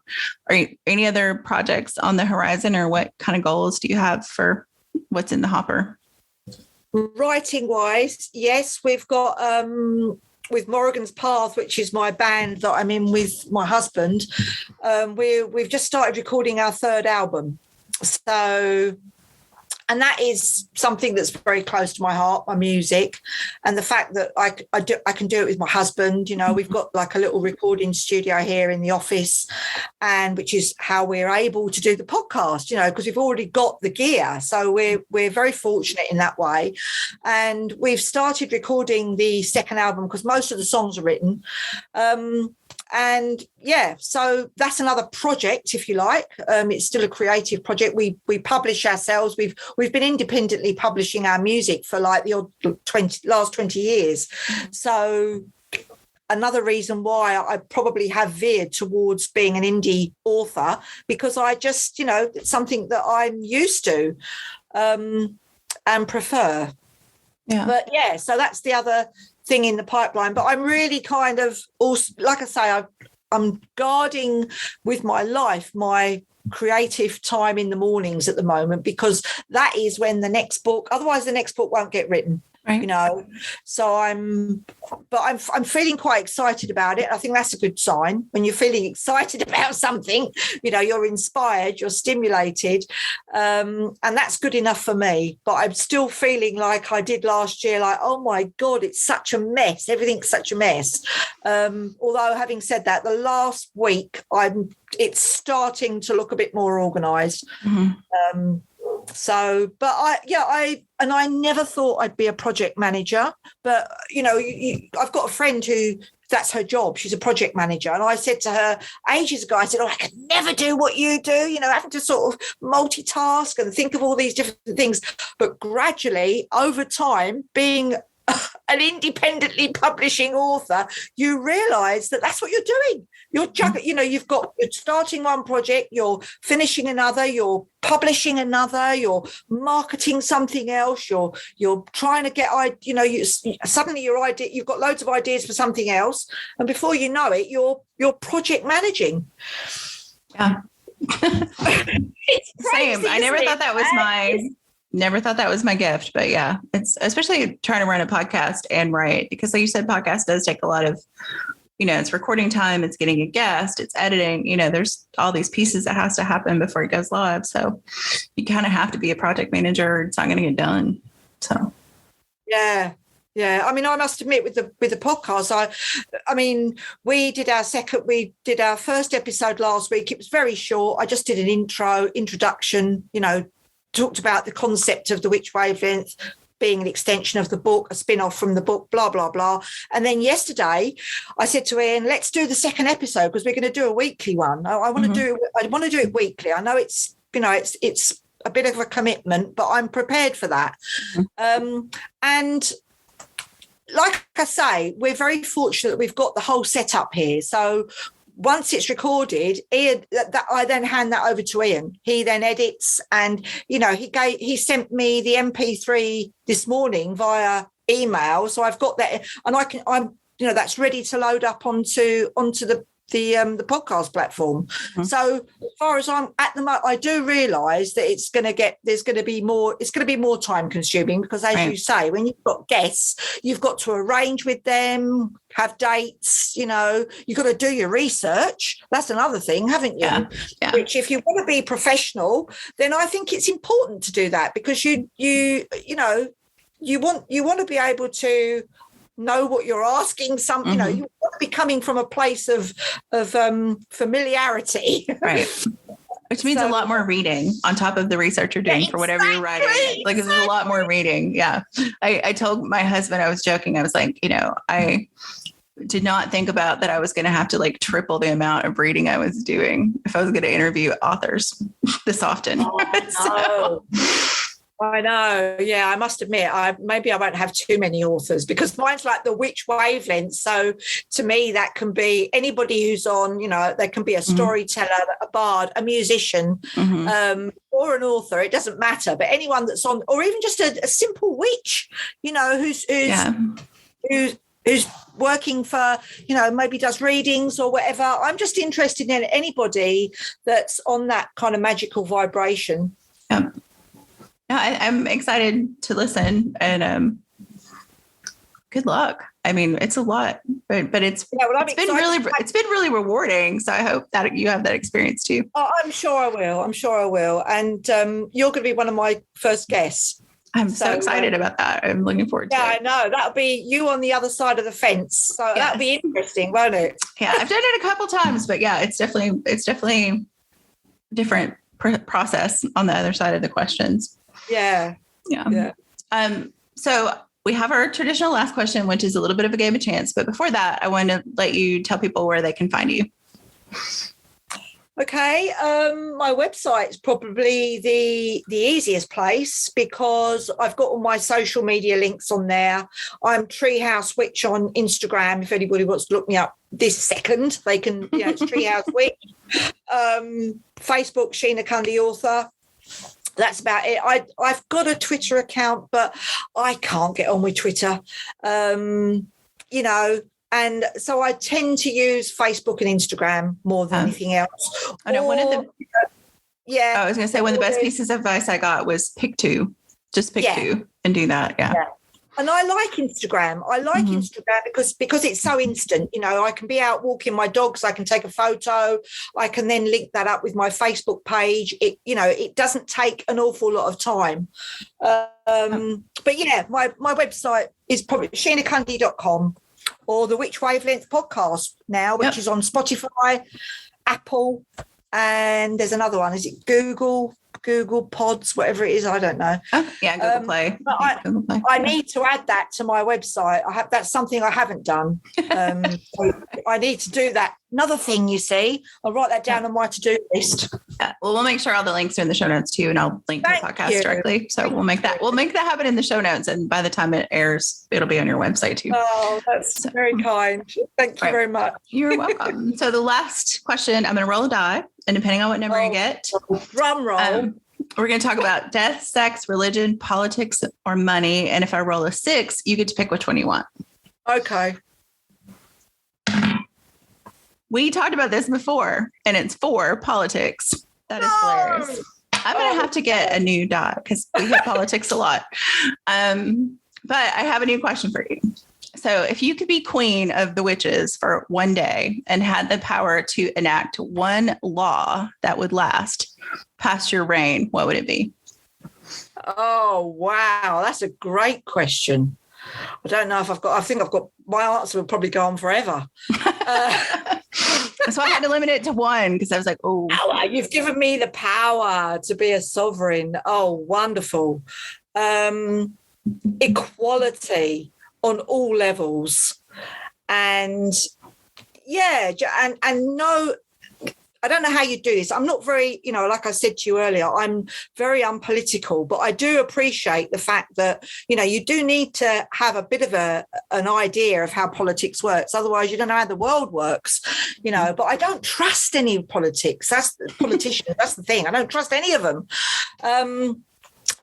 Are you, any other projects on the horizon, or what kind of goals do you have for what's in the hopper? Writing wise, yes, we've got with Morrigan's Path, which is my band that I'm in with my husband. We've just started recording our third album. So, and that is something that's very close to my heart, my music, and the fact that I can do it with my husband. You know, we've got like a little recording studio here in the office, and which is how we're able to do the podcast. You know, because we've already got the gear, so we're very fortunate in that way. And we've started recording the second album because most of the songs are written. And yeah, so that's another project, if you like. It's still a creative project. We publish ourselves. We've been independently publishing our music for like the last 20 years. So another reason why I probably have veered towards being an indie author, because I just, you know, it's something that I'm used to and prefer. Yeah. But yeah, so that's the other thing in the pipeline. But I'm really kind of also, like I say, I'm guarding with my life, my creative time in the mornings at the moment, because that is when the next book, otherwise the next book won't get written. Right. You know, so I'm feeling quite excited about it. I think that's a good sign. When you're feeling excited about something, you know, you're inspired, you're stimulated, and that's good enough for me. But I'm still feeling like I did last year, like, oh my God, it's such a mess. Everything's such a mess. Although having said that, the last week it's starting to look a bit more organised. Mm-hmm. So, but I never thought I'd be a project manager, but you know, I've got a friend who that's her job. She's a project manager. And I said to her ages ago, I said, oh, I could never do what you do, you know, having to sort of multitask and think of all these different things. But gradually over time, being an independently publishing author, you realise that that's what you're doing. You're you know, you're starting one project, you're finishing another, you're publishing another, you're marketing something else, you're trying to get, you know, suddenly your idea, you've got loads of ideas for something else, and before you know it, you're project managing. Yeah, it's crazy, same. I never thought that was Never thought that was my gift, but yeah, it's especially trying to run a podcast and write, because like you said, podcast does take a lot of, you know, it's recording time, it's getting a guest, it's editing, you know, there's all these pieces that has to happen before it goes live. So you kind of have to be a project manager or it's not going to get done. So. Yeah. Yeah. I mean, I must admit with the podcast, I mean, we did our first episode last week. It was very short. I just did an introduction, you know, talked about the concept of the Witch Wavelength being an extension of the book, a spin-off from the book, blah, blah, blah. And then yesterday I said to Ian, let's do the second episode because we're going to do a weekly one. I want to do it weekly. I know it's, you know, it's a bit of a commitment, but I'm prepared for that. And like I say, we're very fortunate that we've got the whole setup here. So once it's recorded, Ian, I then hand that over to Ian. He then edits, and you know, he sent me the MP3 this morning via email, so I've got that, and I'm you know, that's ready to load up onto the podcast platform. So as far as I'm at the moment, I do realise that it's going to be more time consuming because, as you say, when you've got guests, you've got to arrange with them, have dates, you know, you've got to do your research. That's another thing, haven't you? Yeah. Which, if you want to be professional, then I think it's important to do that, because you know, you want to be able to know what you're asking. You know, you want to be coming from a place of familiarity, right? Which means a lot more reading on top of the research you're doing for whatever you're writing. Like, there's a lot more reading. Yeah, I told my husband, I was joking. I was like, you know, I did not think about that I was going to have to like triple the amount of reading I was doing if I was going to interview authors this often. Oh, no. I know. Yeah, I must admit, maybe I won't have too many authors because mine's like the witch wavelength. So to me, that can be anybody who's on, they can be a storyteller, a bard, a musician, or an author. It doesn't matter. But anyone that's on, or even just a simple witch, who's working for, maybe does readings or whatever. I'm just interested in anybody that's on that kind of magical vibration. Yeah. No, I'm excited to listen, and good luck. I mean, it's a lot, but it's been really rewarding. So I hope that you have that experience too. Oh, I'm sure I will. And you're going to be one of my first guests. I'm so excited about that. I'm looking forward to it. Yeah, I know. That'll be you on the other side of the fence. So that'll be interesting, won't it? Yeah, I've done it a couple times, but yeah, it's definitely different process on the other side of the questions. Yeah. So we have our traditional last question, which is a little bit of a game of chance. But before that, I want to let you tell people where they can find you. Okay. My website's probably the easiest place because I've got all my social media links on there. I'm Treehouse Witch on Instagram. If anybody wants to look me up this second, they can, it's Treehouse Witch. Facebook, Sheena Cundy author. That's about it. I've got a Twitter account, but I can't get on with Twitter, and so I tend to use Facebook and Instagram more than anything else. I know one of the I was going to say one of the best pieces of advice I got was pick two. Just pick two and do that. Yeah. And I like Instagram. Instagram because it's so instant. I can be out walking my dogs. I can take a photo. I can then link that up with my Facebook page. It doesn't take an awful lot of time. But yeah, my website is probably sheenacundy.com or the Witch Wavelength podcast now, which is on Spotify, Apple, and there's another one. Is it Google Pods, whatever it is, I don't know. Oh, yeah, Google Play. But I need to add that to my website. That's something I haven't done. I need to do that. Another thing, you see, I'll write that down on my to-do list. Yeah. Well, we'll make sure all the links are in the show notes too, and I'll link to the podcast directly. So we'll make that happen in the show notes, and by the time it airs, it'll be on your website too. Oh, that's very kind. Thank you very much. You're welcome. So the last question, I'm going to roll a die, and depending on what number you get, drum roll. We're going to talk about death, sex, religion, politics, or money. And if I roll a 6, you get to pick which one you want. Okay. We talked about this before, and it's 4 politics. That is hilarious. I'm going to have to get a new die because we hit politics a lot. But I have a new question for you. So if you could be queen of the witches for one day and had the power to enact one law that would last past your reign, what would it be? Oh, wow. That's a great question. I don't know if I think I've got, my answer would probably go on forever. So I had to limit it to one because I was like, oh. You've given me the power to be a sovereign. Oh, wonderful. Equality on all levels. And no, I don't know how you do this. I'm not very, like I said to you earlier, I'm very unpolitical, but I do appreciate the fact that, you do need to have a bit of an idea of how politics works. Otherwise, you don't know how the world works, but I don't trust any politics. That's the politicians. That's the thing. I don't trust any of them.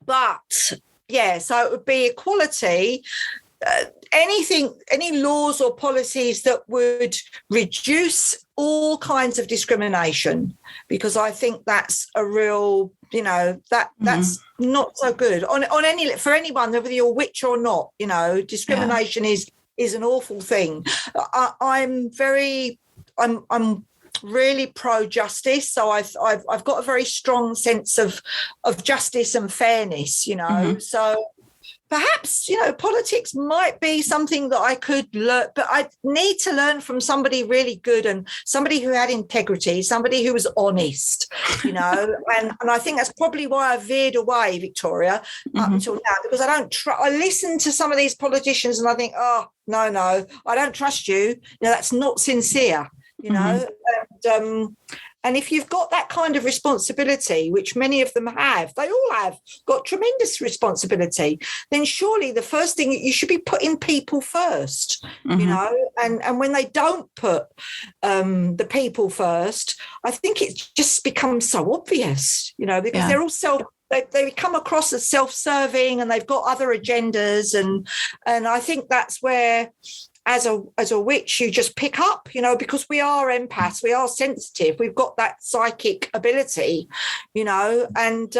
But yeah, so it would be equality. Any laws or policies that would reduce all kinds of discrimination, because I think that's a real, that's not so good on any, for anyone, whether you're witch or not, discrimination is an awful thing. I'm really pro justice, so I've got a very strong sense of justice and fairness, so perhaps, politics might be something that I could learn, but I need to learn from somebody really good and somebody who had integrity, somebody who was honest, and I think that's probably why I veered away, Victoria, up until now, because I don't I listen to some of these politicians and I think, oh, no, I don't trust you. That's not sincere, and And if you've got that kind of responsibility, which many of them have, they all have got tremendous responsibility, then surely the first thing, you should be putting people first, you know, and when they don't put the people first, I think it just becomes so obvious, you know, because they're all they come across as self-serving and they've got other agendas. And I think that's where, as a witch, you just pick up, you know, because we are empaths, we are sensitive, we've got that psychic ability, you know, and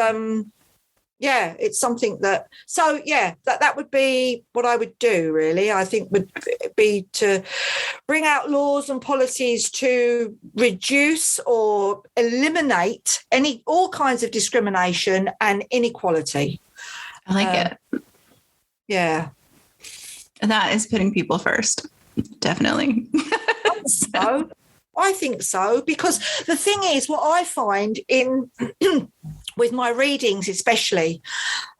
it's something that, that would be what I would do, really. I think would be to bring out laws and policies to reduce or eliminate all kinds of discrimination and inequality. I like it. Yeah. And that is putting people first. Definitely. I think so, because the thing is, what I find in with my readings, especially,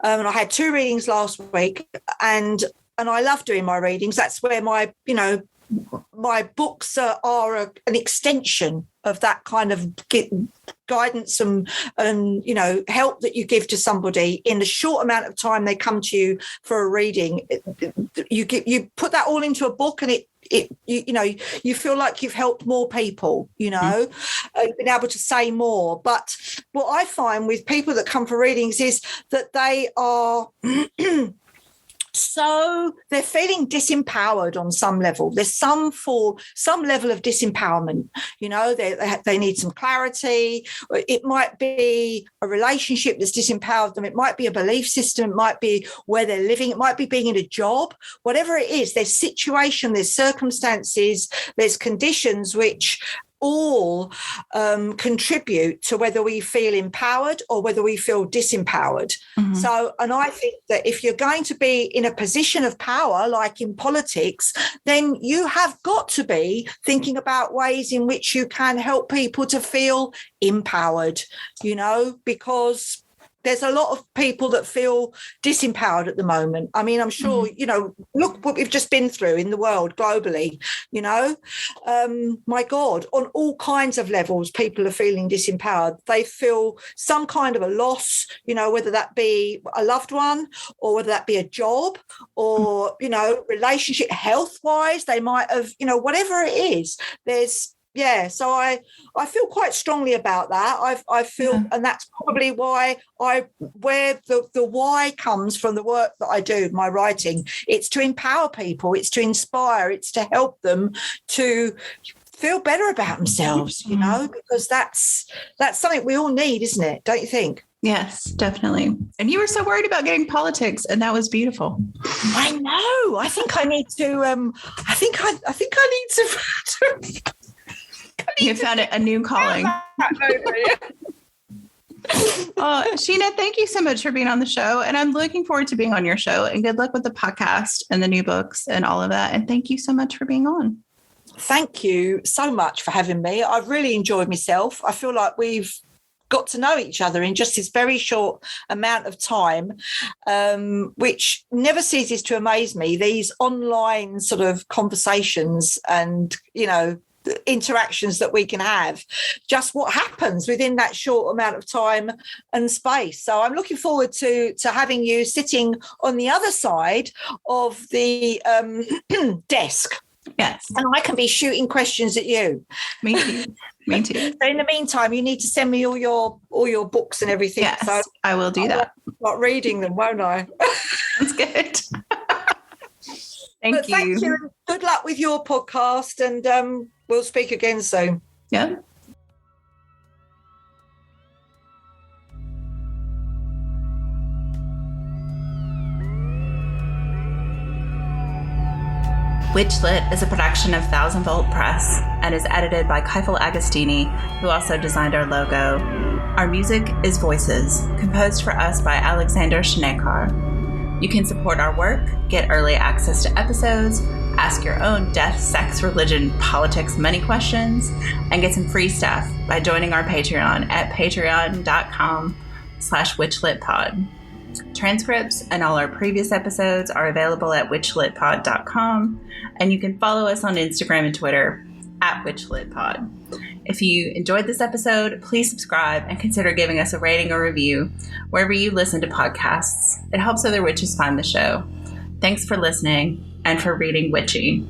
and I had 2 readings last week, and I love doing my readings. That's where my books are an extension of that kind of guidance and you know, help that you give to somebody in the short amount of time they come to you for a reading. You put that all into a book, and you feel like you've helped more people, you know, been able to say more. But what I find with people that come for readings is that they are so they're feeling disempowered on some level. There's some level of disempowerment, you know, they need some clarity. It might be a relationship that's disempowered them. It might be a belief system. It might be where they're living. It might be being in a job. Whatever it is, there's situation, there's circumstances, there's conditions which all contribute to whether we feel empowered or whether we feel disempowered. So, and I think that if you're going to be in a position of power, like in politics, then you have got to be thinking about ways in which you can help people to feel empowered, you know, because there's a lot of people that feel disempowered at the moment. I mean, I'm sure, you know, look what we've just been through in the world globally, you know. My God, on all kinds of levels, people are feeling disempowered. They feel some kind of a loss, you know, whether that be a loved one or whether that be a job or, you know, relationship, health-wise, they might have, you know, whatever it is, so I feel quite strongly about that. I feel, and that's probably why where the why comes from the work that I do, my writing. It's to empower people, it's to inspire, it's to help them to feel better about themselves, you know, because that's something we all need, isn't it? Don't you think? Yes, definitely. And you were so worried about getting politics, and that was beautiful. I know. I think I need to. I think I need to. You found a new calling. Sheena, thank you so much for being on the show. And I'm looking forward to being on your show. And good luck with the podcast and the new books and all of that. And thank you so much for being on. Thank you so much for having me. I've really enjoyed myself. I feel like we've got to know each other in just this very short amount of time, which never ceases to amaze me. These online sort of conversations and, you know, interactions that we can have, just what happens within that short amount of time and space. So I'm looking forward to having you sitting on the other side of the desk. Yes. And I can be shooting questions at you. Me too. Me too. So in the meantime, you need to send me all your books and everything. Yes, so I will do that. Start reading them, won't I? That's good. Thank you. Good luck with your podcast, and we'll speak again soon. Yeah. WitchLit is a production of Thousand Volt Press and is edited by Keifel Agostini, who also designed our logo. Our music is Voices, composed for us by Alexander Shinekar. You can support our work, get early access to episodes, ask your own death, sex, religion, politics, money questions, and get some free stuff by joining our Patreon at patreon.com/witchlitpod. Transcripts and all our previous episodes are available at witchlitpod.com, and you can follow us on Instagram and Twitter at witchlitpod. If you enjoyed this episode, please subscribe and consider giving us a rating or review wherever you listen to podcasts. It helps other witches find the show. Thanks for listening and for reading witchy.